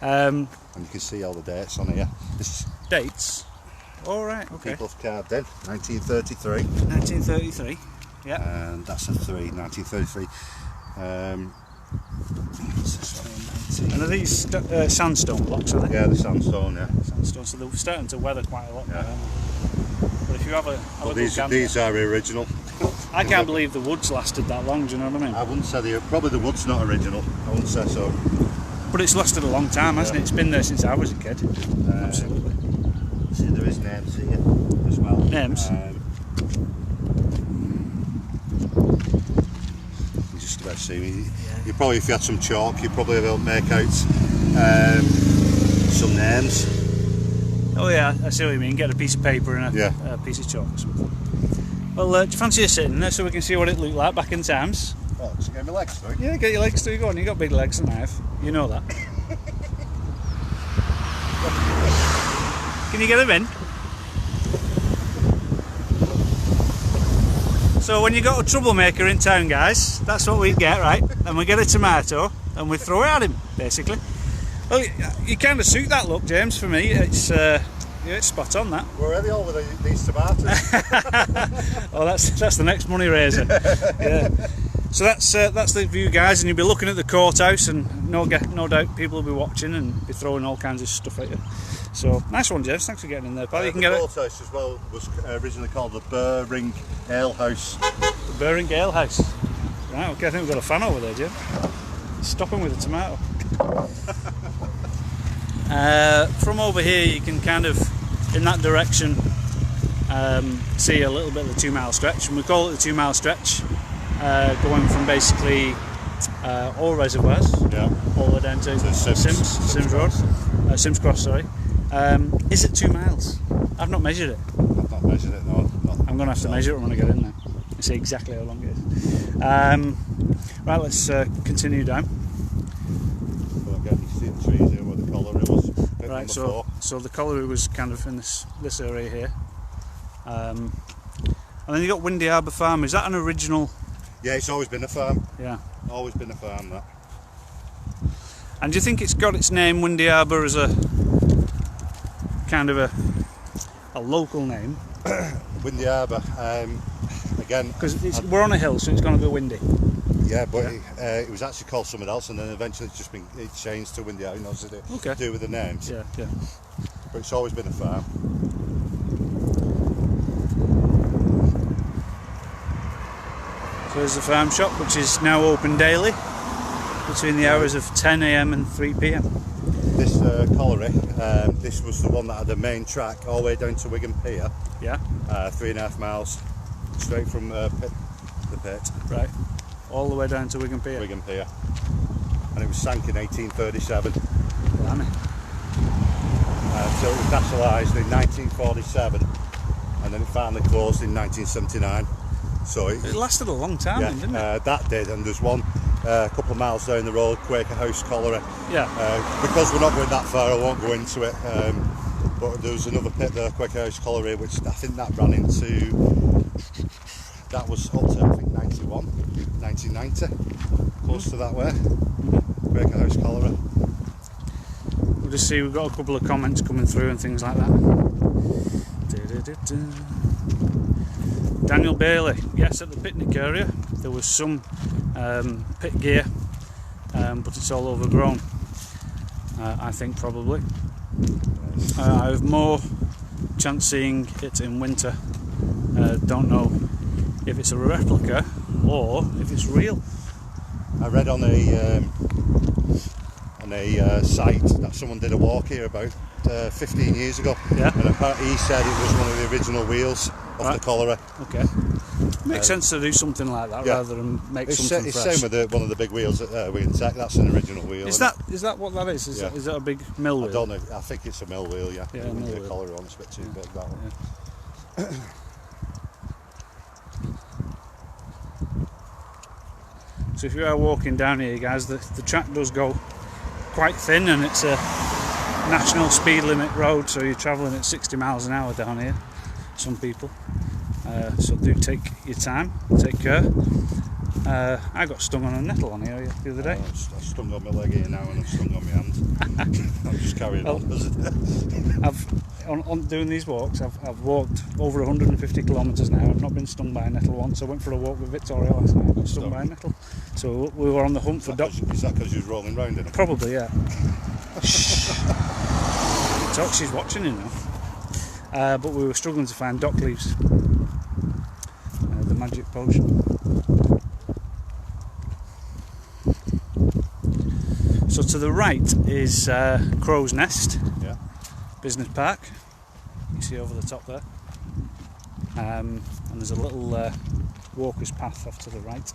[SPEAKER 1] And you can see all the dates on here.
[SPEAKER 2] Dates? All right, okay.
[SPEAKER 1] People's card then, 1933.
[SPEAKER 2] 1933, yeah.
[SPEAKER 1] And that's a 1933.
[SPEAKER 2] And are these sandstone blocks, are they?
[SPEAKER 1] Yeah, the sandstone, yeah.
[SPEAKER 2] Sandstone, so they're starting to weather quite a lot now. But if you have a
[SPEAKER 1] these are original.
[SPEAKER 2] I can't believe the wood's lasted that long, do you know what I mean?
[SPEAKER 1] I wouldn't say probably the wood's not original, I wouldn't say so.
[SPEAKER 2] But it's lasted a long time, hasn't it? It's been there since I was a kid. Absolutely.
[SPEAKER 1] See, there is names here as well.
[SPEAKER 2] Names?
[SPEAKER 1] You just about see me. You probably, if you had some chalk, you probably will make out some names.
[SPEAKER 2] Oh yeah, I see what you mean. Get a piece of paper and a piece of chalk or something. Well, do you fancy sitting there so we can see what it looked like back in times?
[SPEAKER 1] Oh, just get my legs through.
[SPEAKER 2] Yeah, get your legs through. Go on, you got big legs and knife. You know that. Can you get them in? So when you got a troublemaker in town, guys, that's what we get, right? And we get a tomato and we throw it at him, basically. Well, you kind of suit that look, James. For me, it's spot on. That.
[SPEAKER 1] We're already all with these tomatoes.
[SPEAKER 2] Oh, that's the next money raiser. Yeah. So that's the view, guys, and you'll be looking at the courthouse, and no doubt people will be watching and be throwing all kinds of stuff at you. So nice one, James. Thanks for getting in there, pal. You can
[SPEAKER 1] the
[SPEAKER 2] get
[SPEAKER 1] courthouse as well was originally called the Burring Ale House.
[SPEAKER 2] The Burring Ale House. Right. Okay. I think we've got a fan over there, Jim. Stop him with a tomato. From over here, you can kind of, in that direction, see a little bit of the 2 mile stretch, and we call it the 2 mile stretch, going from basically all reservoirs, all the way down to Sims Road, Sims Cross, sorry. Is it 2 miles? I've not measured it.
[SPEAKER 1] I've not measured it, no.
[SPEAKER 2] I'm going to have to measure it when I get in there and see exactly how long it is. Right, let's continue down.
[SPEAKER 1] So again, you see the trees here where the colliery was.
[SPEAKER 2] Right, so the colliery was kind of in this area here. And then you got Windy Arbour Farm. Is that an original?
[SPEAKER 1] Yeah, it's always been a farm.
[SPEAKER 2] Yeah.
[SPEAKER 1] Always been a farm, that.
[SPEAKER 2] And do you think it's got its name, Windy Arbour, as a kind of a local name?
[SPEAKER 1] Windy Arbour, again...
[SPEAKER 2] Because we're on a hill, so it's going to be windy.
[SPEAKER 1] Yeah, but it was actually called something else, and then eventually it's changed to Windy Arbour. To do with the names.
[SPEAKER 2] Yeah.
[SPEAKER 1] But it's always been a farm.
[SPEAKER 2] So there's the farm shop, which is now open daily between the hours of 10 AM and 3 PM.
[SPEAKER 1] This colliery, this was the one that had the main track all the way down to Wigan Pier.
[SPEAKER 2] Yeah.
[SPEAKER 1] 3.5 miles straight from the pit.
[SPEAKER 2] Right. All the way down to Wigan Pier.
[SPEAKER 1] Wigan Pier. And it was sank in 1837.
[SPEAKER 2] Blimey.
[SPEAKER 1] So it was nationalised in 1947, and then it finally closed in 1979. So
[SPEAKER 2] It lasted a long time,
[SPEAKER 1] yeah,
[SPEAKER 2] then, didn't it?
[SPEAKER 1] that did, and there's one a couple of miles down the road, Quaker House Colliery.
[SPEAKER 2] Yeah.
[SPEAKER 1] Because we're not going that far, I won't go into it. But there was another pit there, Quaker House Colliery, which I think that ran into. That was up to I think 1990, close to that way. Quaker House Colliery.
[SPEAKER 2] We'll just see. We've got a couple of comments coming through and things like that. Daniel Bailey, yes, at the picnic area there was some pit gear, but it's all overgrown. I think probably. I have more chance seeing it in winter. Don't know if it's a replica or if it's real.
[SPEAKER 1] I read on a site that someone did a walk here about 15 years ago,
[SPEAKER 2] Yeah.
[SPEAKER 1] and apparently he said it was one of the original wheels of the colliery.
[SPEAKER 2] Okay. Makes sense to do something like that rather than make something
[SPEAKER 1] It's
[SPEAKER 2] fresh.
[SPEAKER 1] same with one of the big wheels at Winstanley. That's an original wheel.
[SPEAKER 2] Is that what that is? Is that a big mill wheel?
[SPEAKER 1] I don't know. I think it's a mill wheel. Yeah.
[SPEAKER 2] Yeah,
[SPEAKER 1] It wouldn't
[SPEAKER 2] mill
[SPEAKER 1] be a
[SPEAKER 2] wheel.
[SPEAKER 1] colliery one. It's a bit too big. That one.
[SPEAKER 2] Yeah. So if you are walking down here, guys, the track does go quite thin, and it's a national speed limit road, so you're travelling at 60 miles an hour down here, some people. So do take your time, take care. I got stung on a nettle on here the other day.
[SPEAKER 1] I've stung on my leg here now, and I've stung on my hand. I'm just carrying on.
[SPEAKER 2] On doing these walks, I've walked over 150 kilometres now. I've not been stung by a nettle once. I went for a walk with Victoria last night. I got stung by a nettle. So we were on the hunt for
[SPEAKER 1] Is that because you was rolling round in it?
[SPEAKER 2] Probably, yeah. Talk, she's watching you now. But we were struggling to find dock leaves. The magic potion. So to the right is Crow's Nest.
[SPEAKER 1] Yeah.
[SPEAKER 2] Business Park. You see over the top there. And there's a little walker's path off to the right.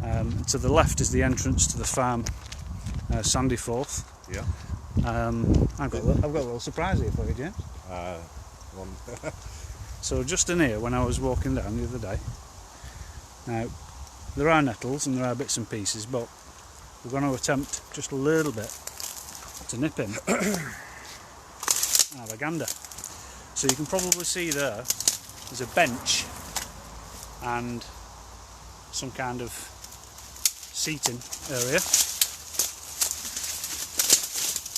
[SPEAKER 2] And to the left is the entrance to the farm, Sandyforth.
[SPEAKER 1] Yeah.
[SPEAKER 2] I've got a little surprise here for you, James. So just in here, when I was walking down the other day, now there are nettles and there are bits and pieces, but we're going to attempt just a little bit to nip in and have a gander. So you can probably see there's a bench and some kind of seating area.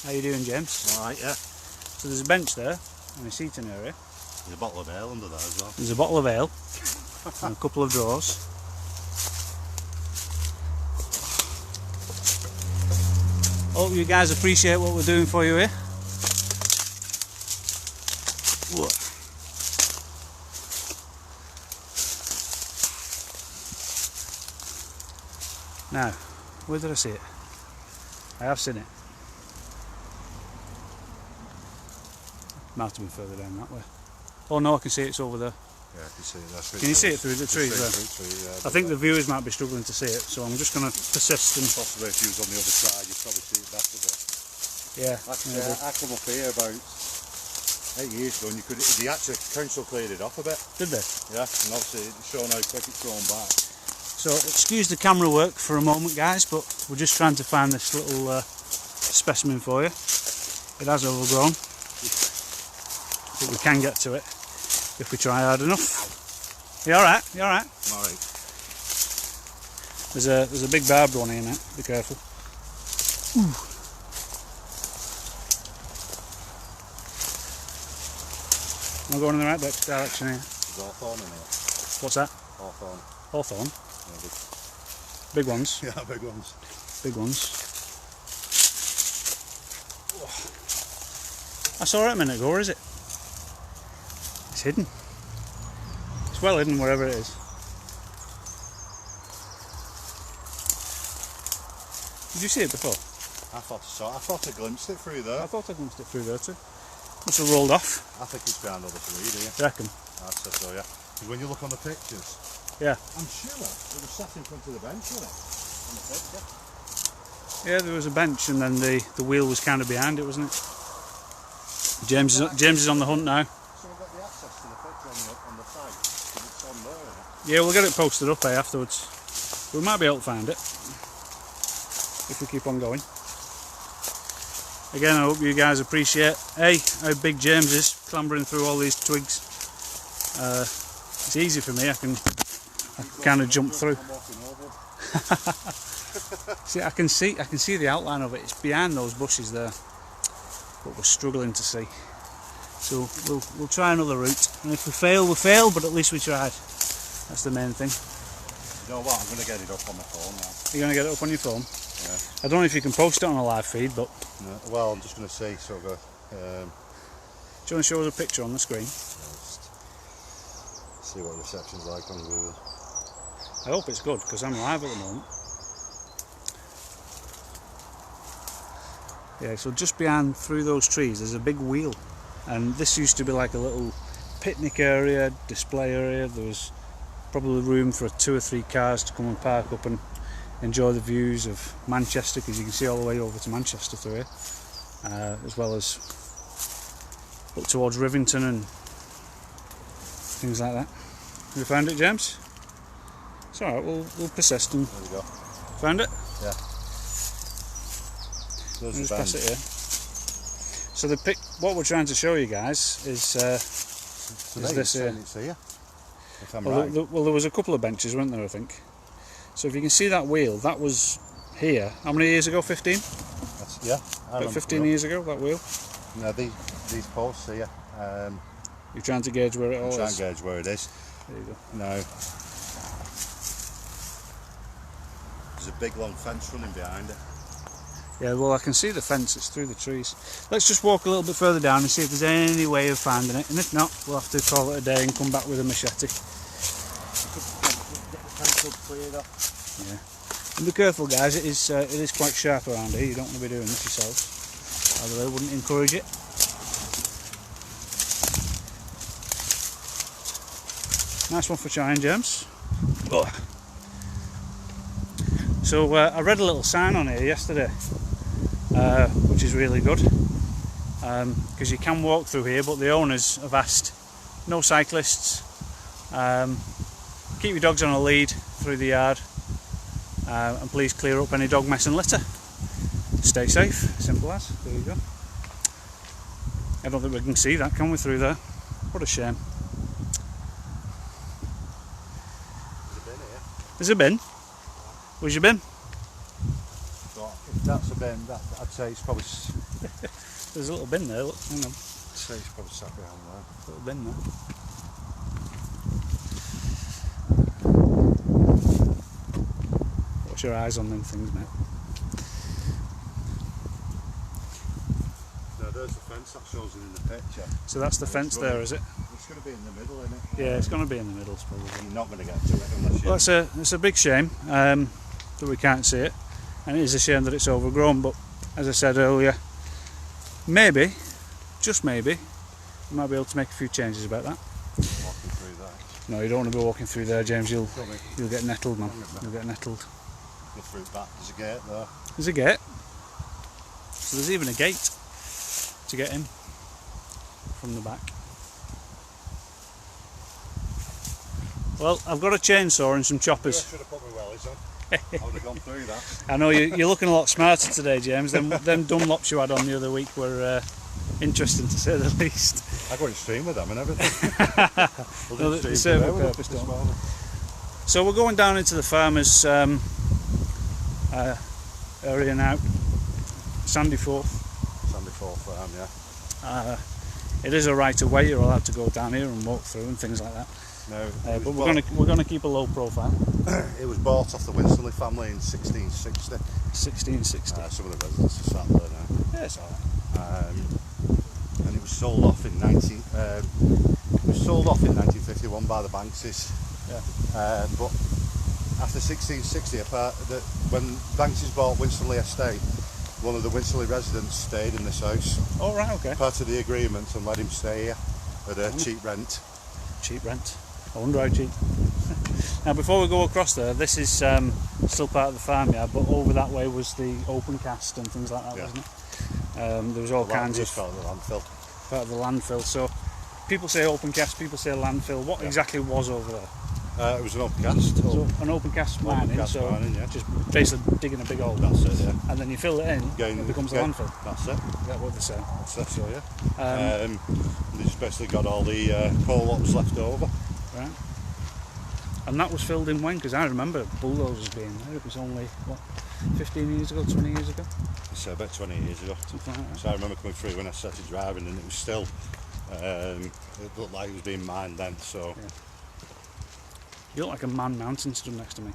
[SPEAKER 2] How you doing, James?
[SPEAKER 1] Alright, yeah.
[SPEAKER 2] So there's a bench there and a seating area.
[SPEAKER 1] There's a bottle of ale under there as well.
[SPEAKER 2] There's a bottle of ale and a couple of drawers. Hope you guys appreciate what we're doing for you here. Whoa. Now, where did I see it? I have seen it. Might have been further down that way. Oh no, I can see it's over there.
[SPEAKER 1] Yeah, I can see it. That's
[SPEAKER 2] Can you see it through the trees there?
[SPEAKER 1] Yeah,
[SPEAKER 2] I think the viewers might be struggling to see it, so I'm just going to persist and...
[SPEAKER 1] possibly if you was on the other side, you'd probably see it better. But
[SPEAKER 2] Yeah.
[SPEAKER 1] I come up here about 8 years ago, and the actual council cleared it off a bit.
[SPEAKER 2] Did they?
[SPEAKER 1] Yeah, and obviously it's shown how quick it's grown back.
[SPEAKER 2] So excuse the camera work for a moment, guys, but we're just trying to find this little specimen for you. It has overgrown, but we can get to it if we try hard enough. You alright? You alright?
[SPEAKER 1] Alright.
[SPEAKER 2] There's a big barbed one here now, be careful. Ooh. Am I going in the right direction here?
[SPEAKER 1] There's hawthorn in here.
[SPEAKER 2] What's that?
[SPEAKER 1] Hawthorn.
[SPEAKER 2] Hawthorn?
[SPEAKER 1] Yeah,
[SPEAKER 2] Big ones?
[SPEAKER 1] yeah, big ones.
[SPEAKER 2] Big ones. I saw it a minute ago, or is it? It's hidden. It's well hidden wherever it is. Did you see it before?
[SPEAKER 1] I thought I glimpsed it through there.
[SPEAKER 2] I thought I glimpsed it through there too. Must have rolled off.
[SPEAKER 1] I think it's behind all the tree, do you?
[SPEAKER 2] You reckon?
[SPEAKER 1] I'd say so, yeah. Because when you look on the pictures,
[SPEAKER 2] Yeah.
[SPEAKER 1] I'm sure it was sat in front of the bench, wasn't it? On the picture.
[SPEAKER 2] Yeah, there was a bench, and then the wheel was kind of behind it, wasn't it? James is on the hunt now.
[SPEAKER 1] So we've got the access to the picture on the site, because it's on there, isn't it?
[SPEAKER 2] Yeah, we'll get it posted up afterwards. We might be able to find it if we keep on going. Again, I hope you guys appreciate how big James is clambering through all these twigs. It's easy for me. I can kind of jump through. See, I can see the outline of it. It's behind those bushes there, but we're struggling to see. So we'll try another route, and if we fail, we fail. But at least we tried. That's the main thing.
[SPEAKER 1] You know what? I'm going to get it up on my phone now.
[SPEAKER 2] You're going to get it up on your phone?
[SPEAKER 1] Yeah.
[SPEAKER 2] I don't know if you can post it on a live feed, but...
[SPEAKER 1] No, well, I'm just going to see, sort of...
[SPEAKER 2] do you want to show us a picture on the screen?
[SPEAKER 1] Just see what reception's like on Google.
[SPEAKER 2] I hope it's good, because I'm live at the moment. Yeah, so just behind, through those trees, there's a big wheel. And this used to be like a little picnic area, display area. There was probably room for 2 or 3 cars to come and park up and enjoy the views of Manchester, because you can see all the way over to Manchester through here, as well as up towards Rivington and things like that. Have you found it, James? It's alright, we'll persist and...
[SPEAKER 1] There we go.
[SPEAKER 2] Found it?
[SPEAKER 1] Yeah.
[SPEAKER 2] I'll just pass it here. So what we're trying to show you guys is this here.
[SPEAKER 1] It's here, if I'm
[SPEAKER 2] Well,
[SPEAKER 1] right.
[SPEAKER 2] there was a couple of benches, weren't there, I think. So if you can see that wheel, that was here. How many years ago? 15?
[SPEAKER 1] Yeah.
[SPEAKER 2] About 15 years ago, that wheel.
[SPEAKER 1] No, these posts here.
[SPEAKER 2] You're trying to gauge where it all is.
[SPEAKER 1] Try and gauge where it is.
[SPEAKER 2] There you go.
[SPEAKER 1] No. There's a big long fence running behind it.
[SPEAKER 2] Yeah, well, I can see the fence. It's through the trees. Let's just walk a little bit further down and see if there's any way of finding it. And if not, we'll have to call it a day and come back with a machete. Yeah. And be careful, guys. It is quite sharp around here. You don't want to be doing this yourselves. By the way, I wouldn't encourage it. Nice one for trying, James. Oh. So I read a little sign on here yesterday, which is really good, because you can walk through here, but the owners have asked no cyclists, keep your dogs on a lead through the yard, and please clear up any dog mess and litter. Stay safe, simple as. There you go. I don't think we can see that, can we, through there? What a shame. There's a bin. Where's your bin?
[SPEAKER 1] If that's a bin, I'd say it's probably...
[SPEAKER 2] There's a little bin there, look, hang on.
[SPEAKER 1] I'd say it's probably sat behind there.
[SPEAKER 2] Little bin there. Watch your eyes on them things, mate.
[SPEAKER 1] No, there's the fence that shows it in the picture.
[SPEAKER 2] So that's the fence there, is it?
[SPEAKER 1] It's going to be in the middle, isn't it?
[SPEAKER 2] Yeah, it's going to be in the middle, probably.
[SPEAKER 1] You're not going to get to it unless you...
[SPEAKER 2] Well, it's a big shame that we can't see it, and it is a shame that it's overgrown, but as I said earlier, maybe, just maybe, we might be able to make a few changes about that.
[SPEAKER 1] Walking through there.
[SPEAKER 2] No, you don't want to be walking through there, James. You'll get nettled, man. You'll get nettled.
[SPEAKER 1] Go through back. There's a gate there.
[SPEAKER 2] There's a gate. So there's even a gate to get in from the back. Well, I've got a chainsaw and some choppers.
[SPEAKER 1] I should have put my wellies on. I would have gone through that.
[SPEAKER 2] I know you're looking a lot smarter today, James. Them Dunlops you had on the other week were interesting, to say the least.
[SPEAKER 1] I go in stream with them and everything.
[SPEAKER 2] No, they serve a purpose, don't they? So we're going down into the farmers' area now. Sandy Forth
[SPEAKER 1] farm, yeah.
[SPEAKER 2] It is a right of way. You're allowed to go down here and walk through and things like that.
[SPEAKER 1] No,
[SPEAKER 2] but we're gonna keep a low profile.
[SPEAKER 1] It was bought off the Winstanley family in 1660.
[SPEAKER 2] 1660.
[SPEAKER 1] Some of the residents are sat there now.
[SPEAKER 2] Yeah, it's alright.
[SPEAKER 1] And it was sold off in 1951 by the Baxters.
[SPEAKER 2] Yeah.
[SPEAKER 1] But after 1660, when Baxters bought Winstanley Estate, one of the Winstanley residents stayed in this house.
[SPEAKER 2] Oh right, okay.
[SPEAKER 1] Part of the agreement, and let him stay here at a cheap rent.
[SPEAKER 2] Cheap rent. I wonder how cheap. Now before we go across there, this is still part of the farmyard, but over that way was the open cast and things like that, wasn't it? There was all kinds of
[SPEAKER 1] part of the landfill.
[SPEAKER 2] Part of the landfill. So people say open cast, people say landfill. What exactly was over there?
[SPEAKER 1] It was an open cast.
[SPEAKER 2] So an open cast mining,
[SPEAKER 1] mining, yeah.
[SPEAKER 2] Just basically digging a big hole.
[SPEAKER 1] That's it, yeah.
[SPEAKER 2] And then you fill it in, it becomes a landfill.
[SPEAKER 1] That's it.
[SPEAKER 2] Is that what they say?
[SPEAKER 1] That's it, so yeah. They just basically got all the coal that was left over.
[SPEAKER 2] Right. And that was filled in when? Because I remember bulldozers being there. It was only, what, 15 years ago, 20 years ago?
[SPEAKER 1] It's about 20 years ago.
[SPEAKER 2] Something like that.
[SPEAKER 1] So I remember coming through when I started driving, and it was still, it looked like it was being mined then, so...
[SPEAKER 2] Yeah. You look like a man mountain stood next to me.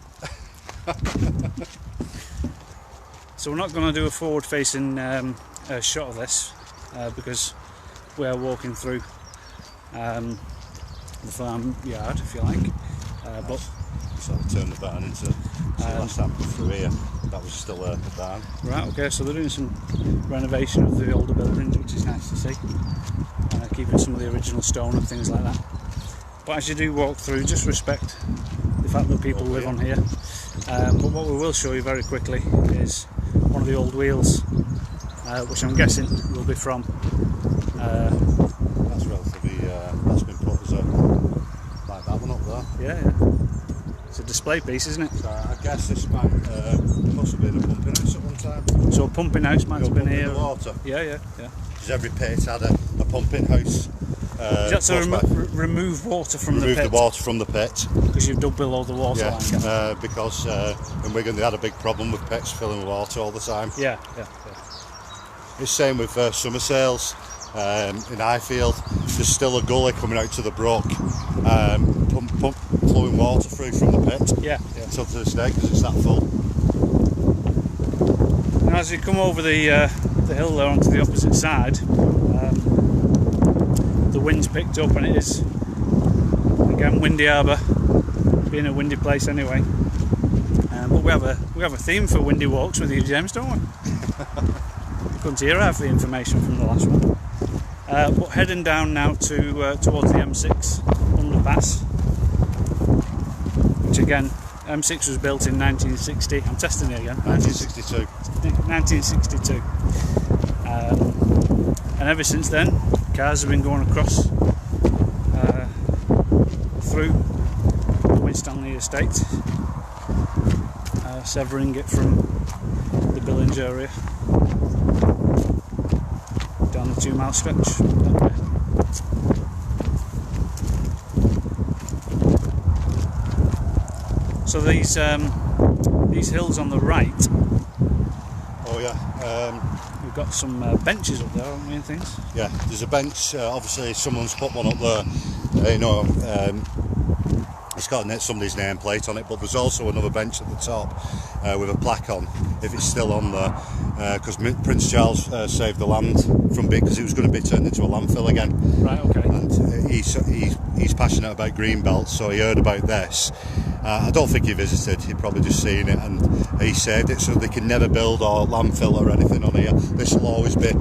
[SPEAKER 2] So we're not going to do a forward-facing shot of this because we are walking through the farm yard, if you like. But
[SPEAKER 1] so I turned the barn into. So last time I come through here, that was still a barn.
[SPEAKER 2] Right. Okay. So they're doing some renovation of the older buildings, which is nice to see. Keeping some of the original stone and things like that. But as you do walk through, just respect the fact that people live on here. But what we will show you very quickly is one of the old wheels, which I'm guessing will be from.
[SPEAKER 1] That's relatively. That's been put as a like that one up there.
[SPEAKER 2] Yeah. It's a display piece, isn't it?
[SPEAKER 1] So I guess this might must have been a pumping house at one time.
[SPEAKER 2] So a pumping house might have been here.
[SPEAKER 1] The water.
[SPEAKER 2] Yeah.
[SPEAKER 1] Because every pit had a pumping house.
[SPEAKER 2] Is that to remove water from the pit?
[SPEAKER 1] Remove the water from the pit.
[SPEAKER 2] Because you've dug below the water line.
[SPEAKER 1] Because in Wigan they had a big problem with pits filling with water all the time.
[SPEAKER 2] Yeah.
[SPEAKER 1] It's the same with summer sales in Highfield. There's still a gully coming out to the brook, flowing water through from the pit.
[SPEAKER 2] Yeah.
[SPEAKER 1] Till to this day because it's that full.
[SPEAKER 2] And as you come over the hill there onto the opposite side, the wind's picked up, and it is again windy Arbour, being a windy place anyway. But we have a theme for windy walks with you, James, don't we? You couldn't hear half the information from the last one. But heading down now to towards the M6 underpass, which again, M6 was built in 1960. I'm testing it again.
[SPEAKER 1] 1962.
[SPEAKER 2] 1962. And ever since then, cars have been going across through the Winstanley estate, severing it from the Billinge area down the 2 mile stretch. So these hills on the right.
[SPEAKER 1] Oh yeah.
[SPEAKER 2] We've got some benches up there, haven't we, and things?
[SPEAKER 1] Yeah, there's a bench. Obviously, someone's put one up there. It's got somebody's nameplate on it, but there's also another bench at the top with a plaque on, if it's still on there, because Prince Charles saved the land from because it was going to be turned into a landfill again.
[SPEAKER 2] Right. Okay.
[SPEAKER 1] And he's passionate about green belts, so he heard about this. I don't think he visited, he'd probably just seen it, and he saved it so they can never build or landfill or anything on here. This will always be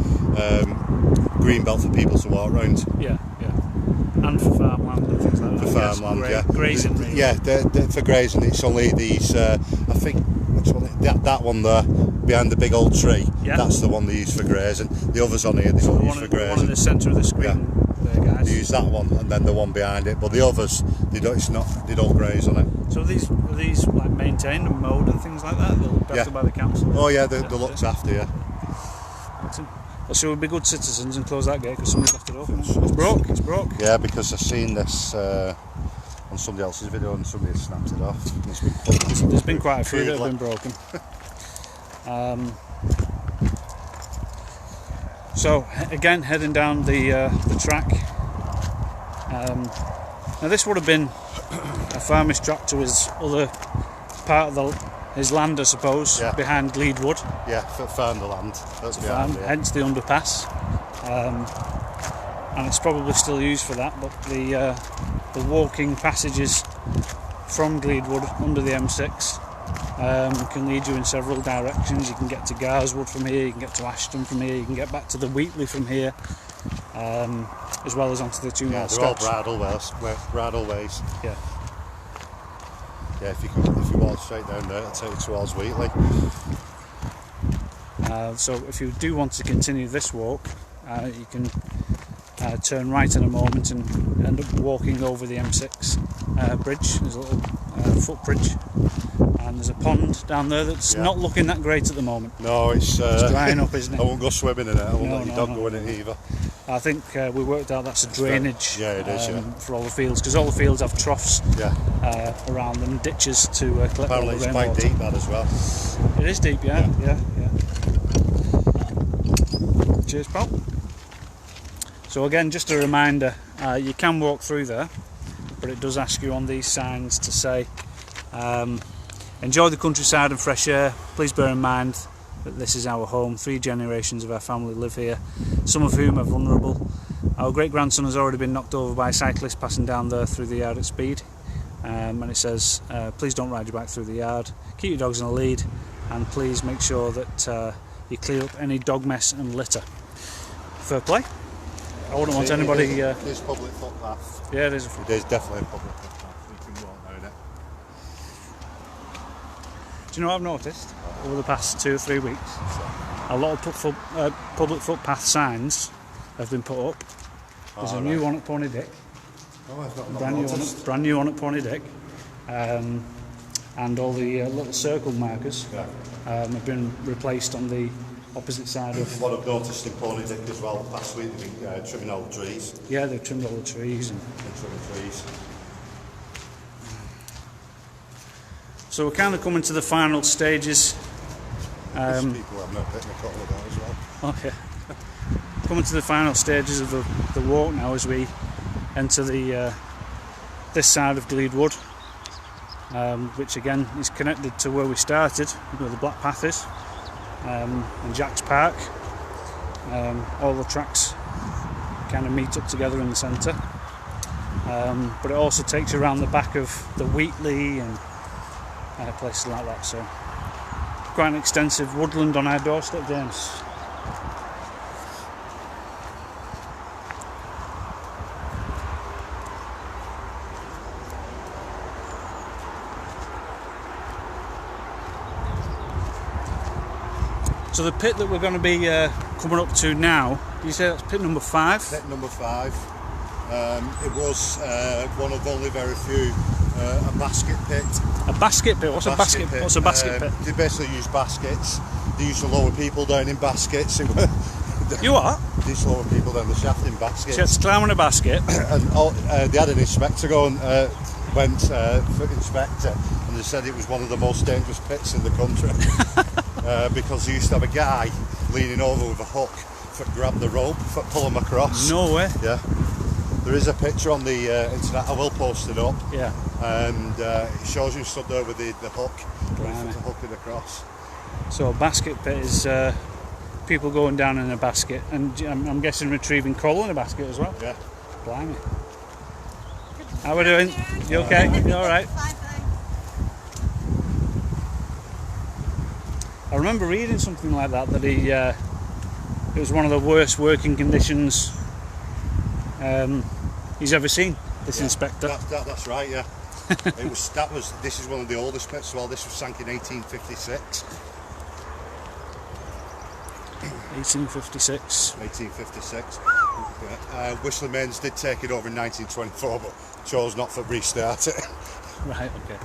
[SPEAKER 1] green belt for people to walk around.
[SPEAKER 2] Yeah. And for farmland and things like that.
[SPEAKER 1] For farmland,
[SPEAKER 2] Grazing, really.
[SPEAKER 1] Yeah, for grazing, it's only these, I think, that one there, behind the big old tree, that's the one they use for grazing. The others on here, they don't use for grazing.
[SPEAKER 2] The one in the centre of the screen there, guys.
[SPEAKER 1] They use that one, and then the one behind it, but the others, they don't graze on it.
[SPEAKER 2] So are these like maintained and mowed and things like that? They're looked after by the council?
[SPEAKER 1] Oh yeah, they're looked after, yeah.
[SPEAKER 2] Well, so we'll be good citizens and close that gate because somebody's left it open. It's broke.
[SPEAKER 1] Yeah, because I've seen this on somebody else's video and somebody snapped it off.
[SPEAKER 2] There's been quite a few that have been broken. So again, heading down the track. Now this would have been a farmer's track to his other part of his land, I suppose, behind Gleedwood.
[SPEAKER 1] Yeah, farm the land. That's behind,
[SPEAKER 2] hence the underpass. And it's probably still used for that, but the walking passages from Gleedwood under the M6 can lead you in several directions. You can get to Garswood from here, you can get to Ashton from here, you can get back to the Wheatley from here, as well as onto the 2 mile stretch.
[SPEAKER 1] They're all bridle ways. Yeah. Yeah, if you walk straight down there, it'll take you towards Wheatley.
[SPEAKER 2] So if you do want to continue this walk, you can turn right in a moment and end up walking over the M6 bridge. There's a little footbridge, and there's a pond down there that's not looking that great at the moment.
[SPEAKER 1] No, it's
[SPEAKER 2] drying up, isn't it?
[SPEAKER 1] I won't go swimming in it. I won't let your dog go in it either.
[SPEAKER 2] I think we worked out that's a drainage
[SPEAKER 1] for
[SPEAKER 2] all the fields, because all the fields have troughs around them, ditches to collect all the rainwater.
[SPEAKER 1] Apparently it's quite deep, that as well.
[SPEAKER 2] It is deep, yeah. Cheers, pal. So again, just a reminder, you can walk through there, but it does ask you on these signs to say, enjoy the countryside and fresh air. Please bear in mind that this is our home. 3 generations of our family live here, some of whom are vulnerable. Our great-grandson has already been knocked over by a cyclist passing down there through the yard at speed. And it says, please don't ride your bike through the yard, keep your dogs in a lead, and please make sure that you clear up any dog mess and litter. Fair play. I wouldn't want anybody...
[SPEAKER 1] There's public footpath.
[SPEAKER 2] Yeah, it is.
[SPEAKER 1] There's definitely a public footpath. You can walk down it.
[SPEAKER 2] Do you know what I've noticed over the past 2 or 3 weeks? A lot of public footpath signs have been put up. There's a new one at Pony Dick.
[SPEAKER 1] Oh, I've not
[SPEAKER 2] brand new one at Pony Dick. And all the little circle markers have been replaced on the opposite side of...
[SPEAKER 1] What I've noticed in Pony Dick as well, last week they've been trimming all the trees.
[SPEAKER 2] Yeah, they've trimmed all the trees. And
[SPEAKER 1] trimming trees.
[SPEAKER 2] So we're kind of coming to the final stages.
[SPEAKER 1] People have no picnic over there as well.
[SPEAKER 2] Okay. Coming to the final stages of the walk now as we enter the this side of Glede Wood, which again is connected to where we started, where the Black Path is, and Jack's Park. All the tracks kind of meet up together in the centre, but it also takes you around the back of the Wheatley and places like that. So quite an extensive woodland on our doorstep, James. So the pit that we're going to be coming up to now, you say that's pit number 5?
[SPEAKER 1] Pit number 5. It was one of only very few, a basket pit.
[SPEAKER 2] A basket pit? What's a basket pit? What's a basket pit?
[SPEAKER 1] They basically use baskets. They used to lower people down in baskets.
[SPEAKER 2] You what?
[SPEAKER 1] They used to lower people down the shaft in baskets.
[SPEAKER 2] So you had to climb on a basket?
[SPEAKER 1] And they had an inspector go and went for inspector, and they said it was one of the most dangerous pits in the country. Because they used to have a guy leaning over with a hook to grab the rope for pull them across.
[SPEAKER 2] No way.
[SPEAKER 1] Yeah. There is a picture on the internet, I will post it up.
[SPEAKER 2] Yeah.
[SPEAKER 1] And it shows you stood there with the hook,
[SPEAKER 2] Blimey.
[SPEAKER 1] to hook it across.
[SPEAKER 2] So a basket pit is people going down in a basket, and I'm guessing retrieving coal in a basket as well.
[SPEAKER 1] Yeah.
[SPEAKER 2] Blimey. How are we doing? You okay? You alright? I remember reading something like that it was one of the worst working conditions he's ever seen, this inspector.
[SPEAKER 1] That's right, yeah. This is one of the oldest pits as well. This was sank in 1856.
[SPEAKER 2] 1856.
[SPEAKER 1] 1856. Whistler Mains did take it over in 1924, but chose not to restart it.
[SPEAKER 2] Right, okay.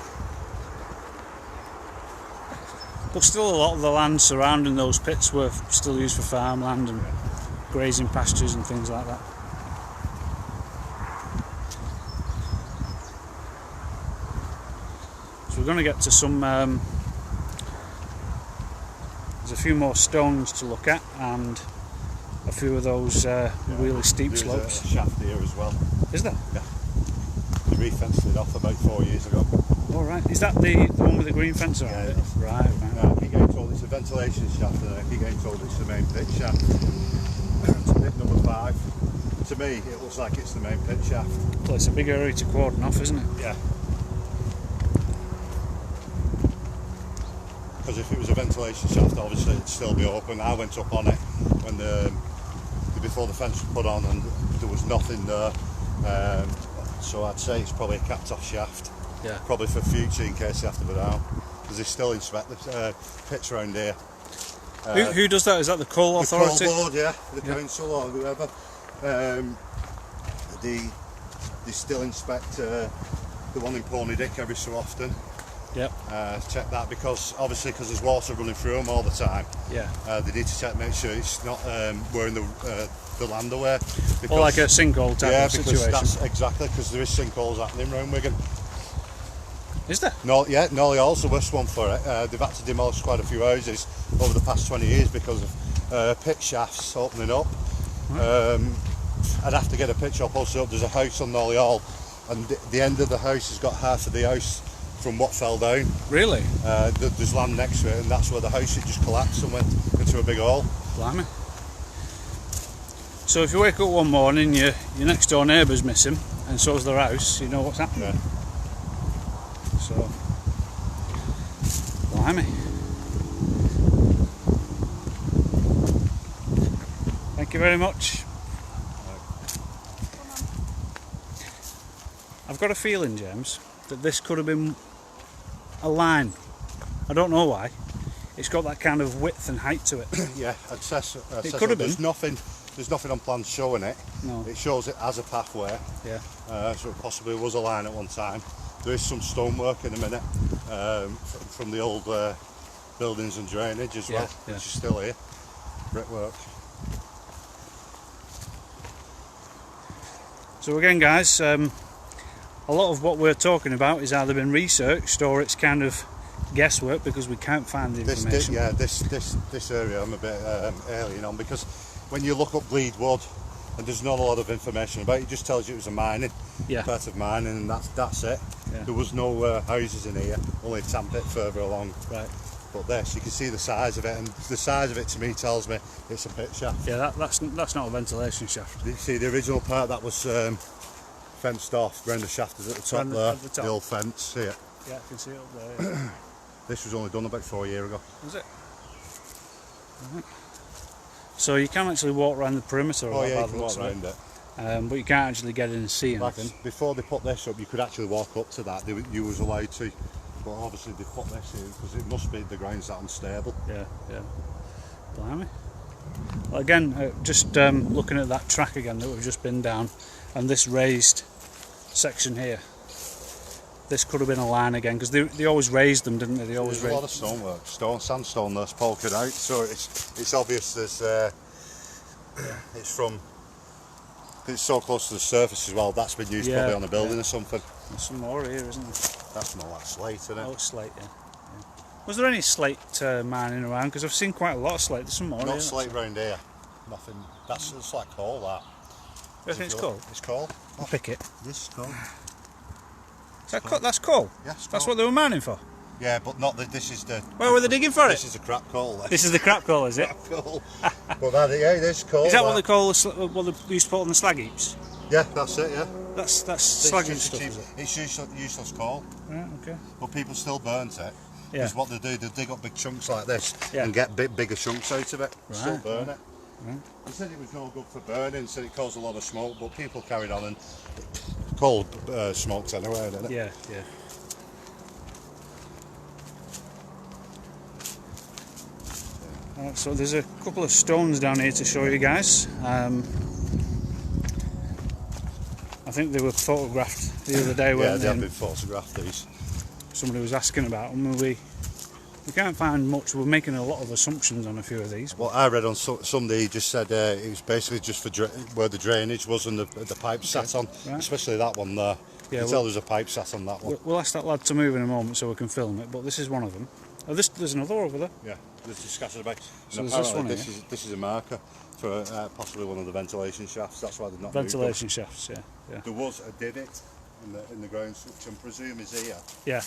[SPEAKER 2] But still, a lot of the land surrounding those pits were still used for farmland and grazing pastures and things like that. So we're going to get to some... there's a few more stones to look at and a few of those really steep slopes.
[SPEAKER 1] There's a shaft here as well.
[SPEAKER 2] Is there?
[SPEAKER 1] Yeah. They re-fenced it off about 4 years ago.
[SPEAKER 2] All right. Is that the one with the green fence around it? Right.
[SPEAKER 1] I keep getting told it's a ventilation shaft, and I keep getting told it's the main pit shaft. It's pit number 5. To me, it looks like it's the main pit shaft.
[SPEAKER 2] Well, it's a big area to cordon off, isn't it?
[SPEAKER 1] Yeah. Because if it was a ventilation shaft, obviously it'd still be open. I went up on it when before the fence was put on, and there was nothing there. So I'd say it's probably a capped off shaft.
[SPEAKER 2] Yeah.
[SPEAKER 1] Probably for future in case they have to go down. Because they still inspect the pits around here.
[SPEAKER 2] Who does that? Is that the coal authority?
[SPEAKER 1] The coal board, yeah. The council or whoever. They still inspect the one in Pony Dick every so often.
[SPEAKER 2] Yep.
[SPEAKER 1] Check that because obviously because there's water running through them all the time.
[SPEAKER 2] Yeah.
[SPEAKER 1] They need to check, make sure it's not wearing the land away. Because,
[SPEAKER 2] Or like a sinkhole type of situation.
[SPEAKER 1] That's exactly because there is sinkholes happening around Wigan.
[SPEAKER 2] Is there?
[SPEAKER 1] No, yeah, Nollyall's the worst one for it. They've had to demolish quite a few houses over the past 20 years because of pit shafts opening up. Right. I'd have to get a picture up also. There's a house on Nollyall, and the end of the house has got half of the house from what fell down. Really? There's land next to it, and that's where the house just collapsed and went into a big hole.
[SPEAKER 2] Blimey. So if you wake up one morning, your next door neighbour's missing, and so's their house, you know what's happening.
[SPEAKER 1] Yeah.
[SPEAKER 2] So, blimey. Thank you very much. I've got a feeling, James, that this could have been a line. I don't know why. It's got that kind of width and height to it.
[SPEAKER 1] Yeah, I'd say so.
[SPEAKER 2] It could have been.
[SPEAKER 1] There's nothing on plans showing it.
[SPEAKER 2] No.
[SPEAKER 1] It shows it as a pathway.
[SPEAKER 2] Yeah.
[SPEAKER 1] So it possibly was a line at one time. There is some stonework in a minute from the old buildings and drainage as well, which is still here. Brickwork.
[SPEAKER 2] So again, guys, a lot of what we're talking about is either been researched or it's kind of guesswork because we can't find the information.
[SPEAKER 1] This area I'm a bit alien on because when you look up Bleed Wood and there's not a lot of information about it, it just tells you it was a mining, part of mining, and that's it. Yeah. There was no houses in here, only a tan pit further along. Right. But this, you can see the size of it, and the size of it to me tells me it's a pit shaft.
[SPEAKER 2] Yeah, that's not a ventilation shaft.
[SPEAKER 1] You see the original part that was fenced off, around the shaft is at the top there, the old fence, see it?
[SPEAKER 2] Yeah, I can see it up there. Yeah.
[SPEAKER 1] This was only done about 4 years ago.
[SPEAKER 2] Was it? Right. So you can actually walk around the perimeter.
[SPEAKER 1] Oh yeah, you can walk around it.
[SPEAKER 2] But you can't actually get in and see anything.
[SPEAKER 1] Before they put this up, you could actually walk up to that. You was allowed to, but obviously they put this in because it must be the ground's that unstable.
[SPEAKER 2] Yeah, yeah. Blimey. Well, again, just looking at that track again that we've just been down, and this raised section here. This could have been a line again because they always raised them, didn't they? They always
[SPEAKER 1] raised. A lot of stonework, sandstone that's polkaed out, so it's obvious there's it's so close to the surface as well. That's been used probably on a building or something.
[SPEAKER 2] There's some more here, isn't there?
[SPEAKER 1] That's more like slate, isn't it?
[SPEAKER 2] Oh, it's slate, yeah. Was there any slate mining around? Because I've seen quite a lot of slate. There's some more.
[SPEAKER 1] Not slate round here. Nothing. It's like coal. That.
[SPEAKER 2] You think it's coal?
[SPEAKER 1] It's coal.
[SPEAKER 2] I'll pick it.
[SPEAKER 1] This is coal.
[SPEAKER 2] That's coal?
[SPEAKER 1] Yes,
[SPEAKER 2] that's what they were mining for?
[SPEAKER 1] Yeah, but not that. This is the.
[SPEAKER 2] Where were they digging for
[SPEAKER 1] This is the crap coal.
[SPEAKER 2] This is the crap coal, is it?
[SPEAKER 1] Crap coal. But this coal.
[SPEAKER 2] Is that what they call what they used to put on the slag heaps?
[SPEAKER 1] Yeah, that's it. Yeah.
[SPEAKER 2] That's slag heap stuff. Is it?
[SPEAKER 1] It's useless coal.
[SPEAKER 2] Right. Okay.
[SPEAKER 1] But people still burnt it. Yeah. Because what they do, they dig up big chunks like this and get bigger chunks out of it. Right. Still burn it. Right. They said it was no good for burning, said it caused a lot of smoke, but people carried on and coal smokes anyway, didn't it?
[SPEAKER 2] Yeah, yeah. Right, so there's a couple of stones down here to show you guys. I think they were photographed the other day.
[SPEAKER 1] Yeah, they have been photographed, these.
[SPEAKER 2] Somebody was asking about them. We can't find much. We're making a lot of assumptions on a few of these.
[SPEAKER 1] Well, I read on Sunday, he just said it was basically just for where the drainage was and the pipe sat on, especially that one there. Yeah, you can tell there's a pipe sat on that one.
[SPEAKER 2] We'll ask that lad to move in a moment so we can film it, but this is one of them. Oh, there's another over there.
[SPEAKER 1] Yeah, there's just scattered about.
[SPEAKER 2] So there's this one here.
[SPEAKER 1] This is a marker for possibly one of the ventilation shafts. That's why they're not
[SPEAKER 2] ventilation shafts. Yeah, yeah.
[SPEAKER 1] There was a divot in the ground, which I presume is here.
[SPEAKER 2] Yeah.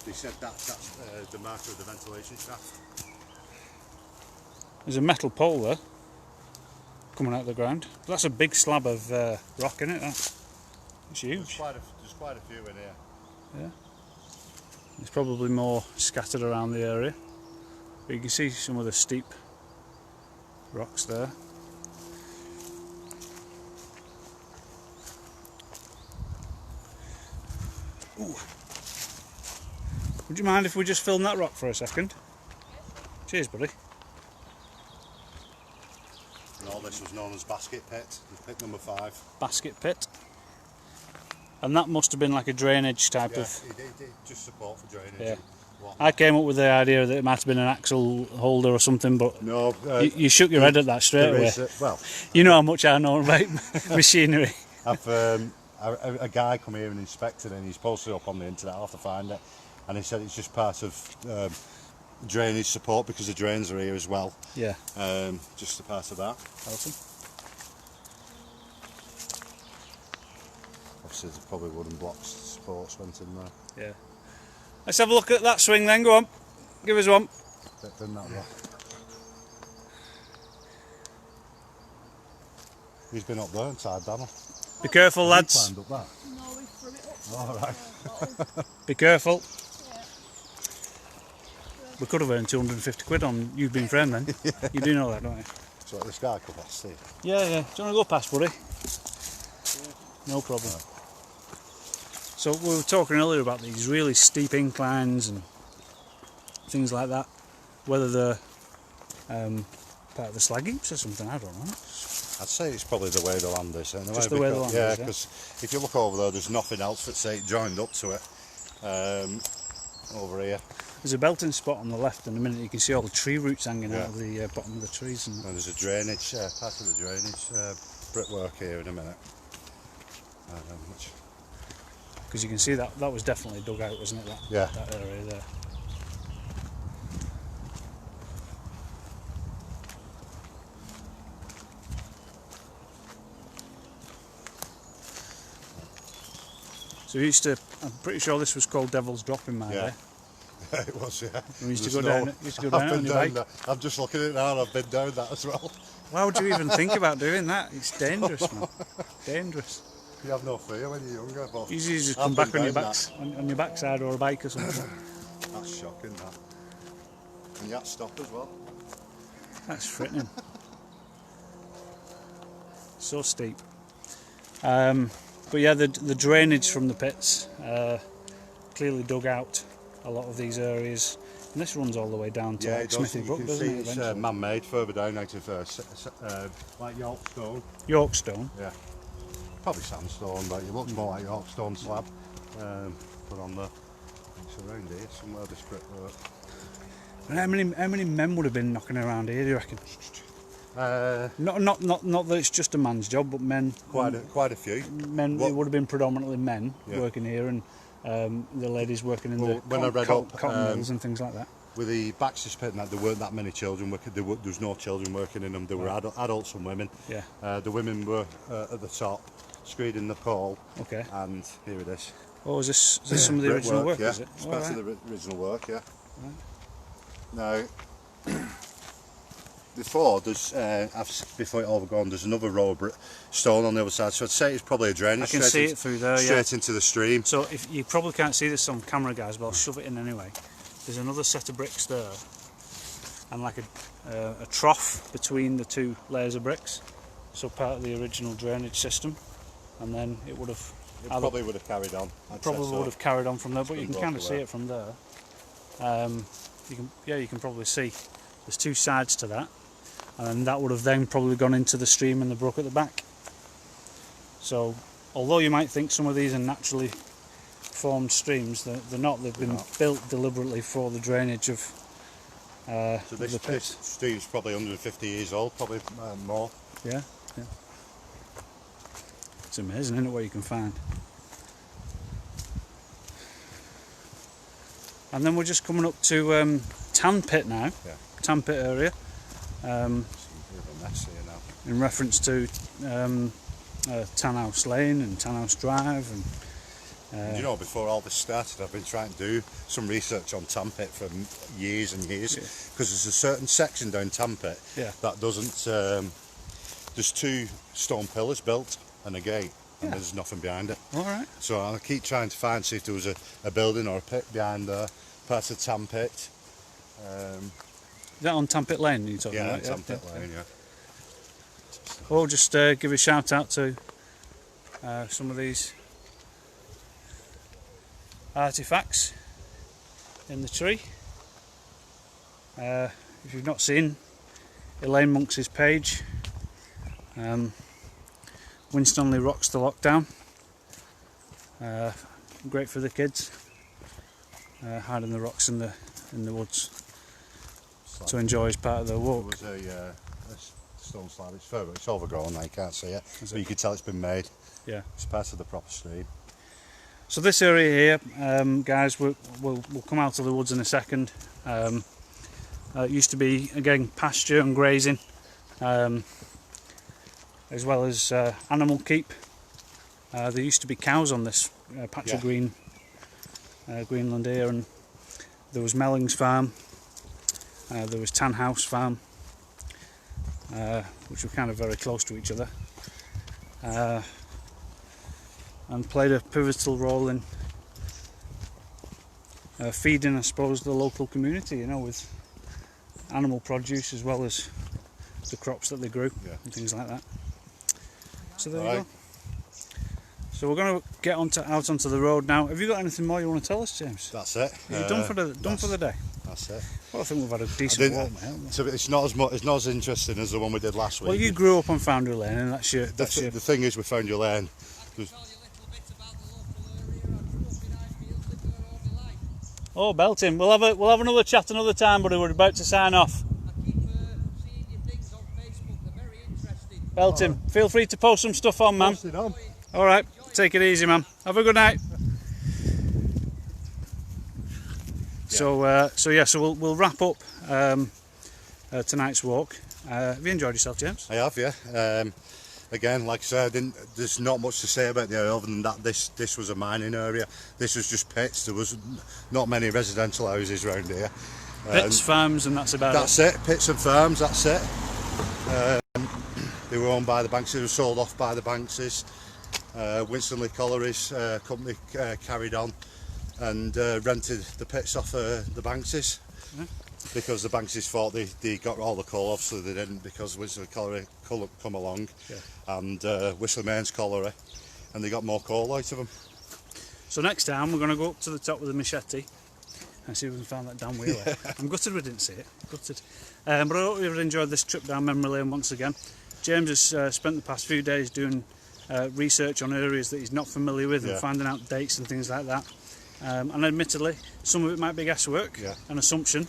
[SPEAKER 1] They said that's the marker of the ventilation shaft.
[SPEAKER 2] There's a metal pole there coming out of the ground. That's a big slab of rock in it. It's huge.
[SPEAKER 1] There's quite a few in here.
[SPEAKER 2] Yeah. There's probably more scattered around the area, but you can see some of the steep rocks there. Ooh. Would you mind if we just film that rock for a second? Cheers, buddy.
[SPEAKER 1] And all this was known as Basket Pit, pit number 5.
[SPEAKER 2] Basket pit. And that must have been like a drainage type of...
[SPEAKER 1] It just support for drainage.
[SPEAKER 2] Yeah. I came up with the idea that it might have been an axle holder or something, but
[SPEAKER 1] no,
[SPEAKER 2] you shook your head at that straight away.
[SPEAKER 1] Well,
[SPEAKER 2] you know how much I know about machinery.
[SPEAKER 1] I've a guy come here and inspected it, and he's posted it up on the internet. I'll have to find it, and he said it's just part of drainage support because the drains are here as well.
[SPEAKER 2] Yeah.
[SPEAKER 1] Just a part of that.
[SPEAKER 2] Awesome.
[SPEAKER 1] Obviously, there's probably wooden blocks supports went in there.
[SPEAKER 2] Yeah. Let's have a look at that swing then. Go on. Give us one.
[SPEAKER 1] Done that rock. He's been up there inside, Daniel.
[SPEAKER 2] Be careful, lads.
[SPEAKER 1] He climbed up that.
[SPEAKER 3] No, we threw it up.
[SPEAKER 1] All right.
[SPEAKER 2] Be careful.
[SPEAKER 3] Yeah.
[SPEAKER 2] We could have earned 250 quid on you being friend then.
[SPEAKER 1] Yeah.
[SPEAKER 2] You do know that, don't you?
[SPEAKER 1] So this guy could pass here.
[SPEAKER 2] Yeah, yeah. Do you want to go past, buddy? No problem.
[SPEAKER 1] Right.
[SPEAKER 2] So we were talking earlier about these really steep inclines and things like that. Whether they're part of the slag heaps or something, I don't know.
[SPEAKER 1] I'd say it's probably the way the land is. Anyway,
[SPEAKER 2] Just the way the land
[SPEAKER 1] yeah,
[SPEAKER 2] is, yeah.
[SPEAKER 1] because if you look over there, there's nothing else that's say joined up to it. Over here.
[SPEAKER 2] There's a belting spot on the left, and in a minute you can see all the tree roots hanging
[SPEAKER 1] Yeah.
[SPEAKER 2] out of the bottom of the trees. And
[SPEAKER 1] And there's a drainage, part of the drainage brickwork here in a minute.
[SPEAKER 2] because you can see that was definitely dug out, wasn't it? That,
[SPEAKER 1] Yeah.
[SPEAKER 2] that area there. So we used to, I'm pretty sure this was called Devil's Drop in my day.
[SPEAKER 1] It was, yeah.
[SPEAKER 2] We used to
[SPEAKER 1] There's
[SPEAKER 2] go down it. Used to go down
[SPEAKER 1] I've
[SPEAKER 2] it on
[SPEAKER 1] been
[SPEAKER 2] your
[SPEAKER 1] down
[SPEAKER 2] bike.
[SPEAKER 1] that. I'm just looking at it now and I've been down that as well.
[SPEAKER 2] Why would you even think about doing that? It's dangerous, man. Dangerous.
[SPEAKER 1] You have no fear when you're younger, but
[SPEAKER 2] You just
[SPEAKER 1] I've
[SPEAKER 2] come back
[SPEAKER 1] been
[SPEAKER 2] on your
[SPEAKER 1] down
[SPEAKER 2] backs, on your backside or a bike or something.
[SPEAKER 1] That's shocking, that. And you had to stop as well.
[SPEAKER 2] That's frightening. So steep. But yeah, the drainage from the pits clearly dug out a lot of these areas, and this runs all the way down to
[SPEAKER 1] Yeah,
[SPEAKER 2] like
[SPEAKER 1] it does.
[SPEAKER 2] Smithy
[SPEAKER 1] You
[SPEAKER 2] Brook,
[SPEAKER 1] can
[SPEAKER 2] doesn't
[SPEAKER 1] see
[SPEAKER 2] it?
[SPEAKER 1] it's
[SPEAKER 2] Eventually?
[SPEAKER 1] man-made further down out of like Yorkstone.
[SPEAKER 2] Yorkstone.
[SPEAKER 1] Yeah. Probably sandstone, but you look more like Yorkstone slab. Put on the. It's around here somewhere. This brickwork.
[SPEAKER 2] And how many men would have been knocking around here? Do you reckon? Not that it's just a man's job, but men.
[SPEAKER 1] Quite a few.
[SPEAKER 2] Men. It would have been predominantly men working here, and the ladies working in the cotton mills and things like that.
[SPEAKER 1] With the Baxters pit, and that, there weren't that many children working. There was no children working in them. There were adults and women.
[SPEAKER 2] Yeah.
[SPEAKER 1] The women were at the top, screeding the pole.
[SPEAKER 2] Okay.
[SPEAKER 1] And here it is.
[SPEAKER 2] Oh, is this some of the original work?
[SPEAKER 1] Yeah,
[SPEAKER 2] Is it?
[SPEAKER 1] it's
[SPEAKER 2] Oh,
[SPEAKER 1] part
[SPEAKER 2] right.
[SPEAKER 1] of the original work. Yeah.
[SPEAKER 2] Right.
[SPEAKER 1] Now, before before it all gone, there's another row of stone on the other side. So I'd say it's probably a drainage.
[SPEAKER 2] I can see it through there.
[SPEAKER 1] Straight into the stream.
[SPEAKER 2] So if you probably can't see this on camera, guys, but I'll shove it in anyway. There's another set of bricks there, and like a trough between the two layers of bricks. So part of the original drainage system, and then it would have.
[SPEAKER 1] It probably would have carried on.
[SPEAKER 2] Probably would have carried on from there, but you can
[SPEAKER 1] both
[SPEAKER 2] kind of see
[SPEAKER 1] away.
[SPEAKER 2] it from there. You can probably see there's two sides to that, and that would have then probably gone into the stream and the brook at the back. So although you might think some of these are naturally formed streams, they're not. They've been built deliberately for the drainage of
[SPEAKER 1] So
[SPEAKER 2] the
[SPEAKER 1] this
[SPEAKER 2] pits.
[SPEAKER 1] stream's probably 150 years old, probably more.
[SPEAKER 2] Yeah, yeah. It's amazing, isn't it, what you can find. And then we're just coming up to Tan Pit now.
[SPEAKER 1] Yeah.
[SPEAKER 2] Tan Pit area.
[SPEAKER 1] It's a bit of a mess here now.
[SPEAKER 2] In reference to Tan House Lane and Tan House Drive. And
[SPEAKER 1] You know, before all this started, I've been trying to do some research on Tan Pit for years and years, because there's a certain section down Tan Pit that doesn't. There's 2 stone pillars built and a gate, and there's nothing behind it.
[SPEAKER 2] all right.
[SPEAKER 1] So I keep trying to find, see if there was a building or a pit behind there, part of Tan Pit.
[SPEAKER 2] Is that on Tan Pit Lane you're talking about?
[SPEAKER 1] Tan Pit Lane, yeah.
[SPEAKER 2] Or just give a shout out to some of these artefacts. in the tree. If you've not seen Elaine Monks' page, Winstanley rocks the lockdown. Great for the kids, hiding the rocks in the woods to enjoy as part of their walk.
[SPEAKER 1] There was a stone slab. It's overgrown now, you can't see it, but you can tell it's been made.
[SPEAKER 2] Yeah,
[SPEAKER 1] it's part of the proper stream.
[SPEAKER 2] So this area here, guys, we'll come out of the woods in a second. It used to be, again, pasture and grazing, as well as animal keep. There used to be cows on this patch of greenland here, and there was Mellings Farm, there was Tan House Farm, which were kind of very close to each other, and played a pivotal role in feeding, I suppose, the local community, you know, with animal produce as well as the crops that they grew and things like that. So there you go. So we're going to get out onto the road now. Have you got anything more you want to tell us, James?
[SPEAKER 1] That's it.
[SPEAKER 2] Are you done for the day?
[SPEAKER 1] That's it.
[SPEAKER 2] Well, I think we've had a decent walk, mate.
[SPEAKER 1] So it's not as interesting as the one we did last week.
[SPEAKER 2] Well, you grew up on Foundry Lane, and that's your.
[SPEAKER 1] The thing is, with Foundry Lane.
[SPEAKER 2] Oh, belting. We'll have another chat another time, buddy. We're about to sign off.
[SPEAKER 3] I keep seeing your things on Facebook. They're very interesting.
[SPEAKER 2] Belting, feel free to post some stuff on, man. All right, take it easy, man. Have a good night. So we'll wrap up tonight's walk. Have you enjoyed yourself, James?
[SPEAKER 1] I have, yeah. Again, like I said, there's not much to say about the area other than that this was a mining area. This was just pits. There was not many residential houses around here.
[SPEAKER 2] Pits, farms, and that's about it.
[SPEAKER 1] That's it. Pits and farms. That's it. They were owned by the Baxters. They were sold off by the Baxters. Winstanley Collieries company carried on and rented the pits off the Baxters. Yeah. Because the Baxters thought they got all the coal, obviously they didn't, because Winstanley Colliery come along, and Whistler Mains Colliery, and they got more coal out of them.
[SPEAKER 2] So next time we're going to go up to the top with a machete and see if we can find that damn wheel. I'm gutted we didn't see it, gutted. But I hope you've enjoyed this trip down memory lane once again. James has spent the past few days doing research on areas that he's not familiar with and finding out dates and things like that. And admittedly, some of it might be guesswork and assumption.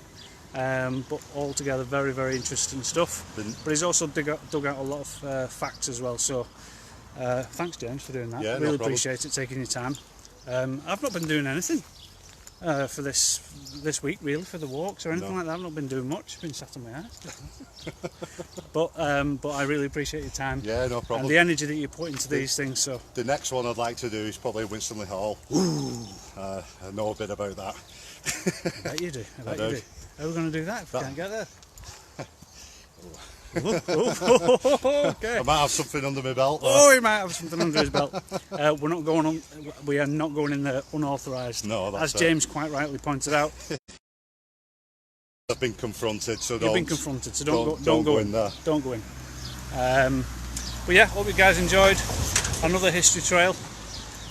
[SPEAKER 2] But altogether very, very interesting stuff. But he's also dug out a lot of facts as well, so thanks, James, for doing that. Really appreciate it, taking your time. I've not been doing anything for this week, really, for the walks or anything like that. I've not been doing much, been sat on my ass. But I really appreciate your time.
[SPEAKER 1] Yeah, no problem.
[SPEAKER 2] And the energy that you put into these things. So
[SPEAKER 1] the next one I'd like to do is probably Winstanley Hall. I know a bit about that.
[SPEAKER 2] I bet you do. I bet you do. How are we going to do that if we can't get there? Okay.
[SPEAKER 1] I might have something under my belt.
[SPEAKER 2] Oh, he might have something under his belt. We're not going on. We are not going in there unauthorised.
[SPEAKER 1] No, that's
[SPEAKER 2] as James quite rightly pointed out.
[SPEAKER 1] I've been confronted, so
[SPEAKER 2] you've been confronted, so don't go in there. Don't go in. But yeah, hope you guys enjoyed another history trail.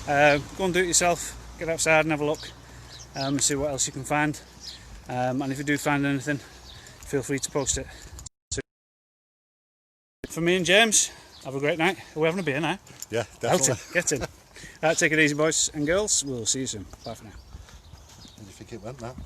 [SPEAKER 2] Go and do it yourself. Get outside and have a look, and see what else you can find. And if you do find anything, feel free to post it. For me and James, have a great night. Are we having a beer now?
[SPEAKER 1] Yeah, definitely.
[SPEAKER 2] Get in. Take it easy, boys and girls. We'll see you soon. Bye for now.
[SPEAKER 1] How do you think it went now?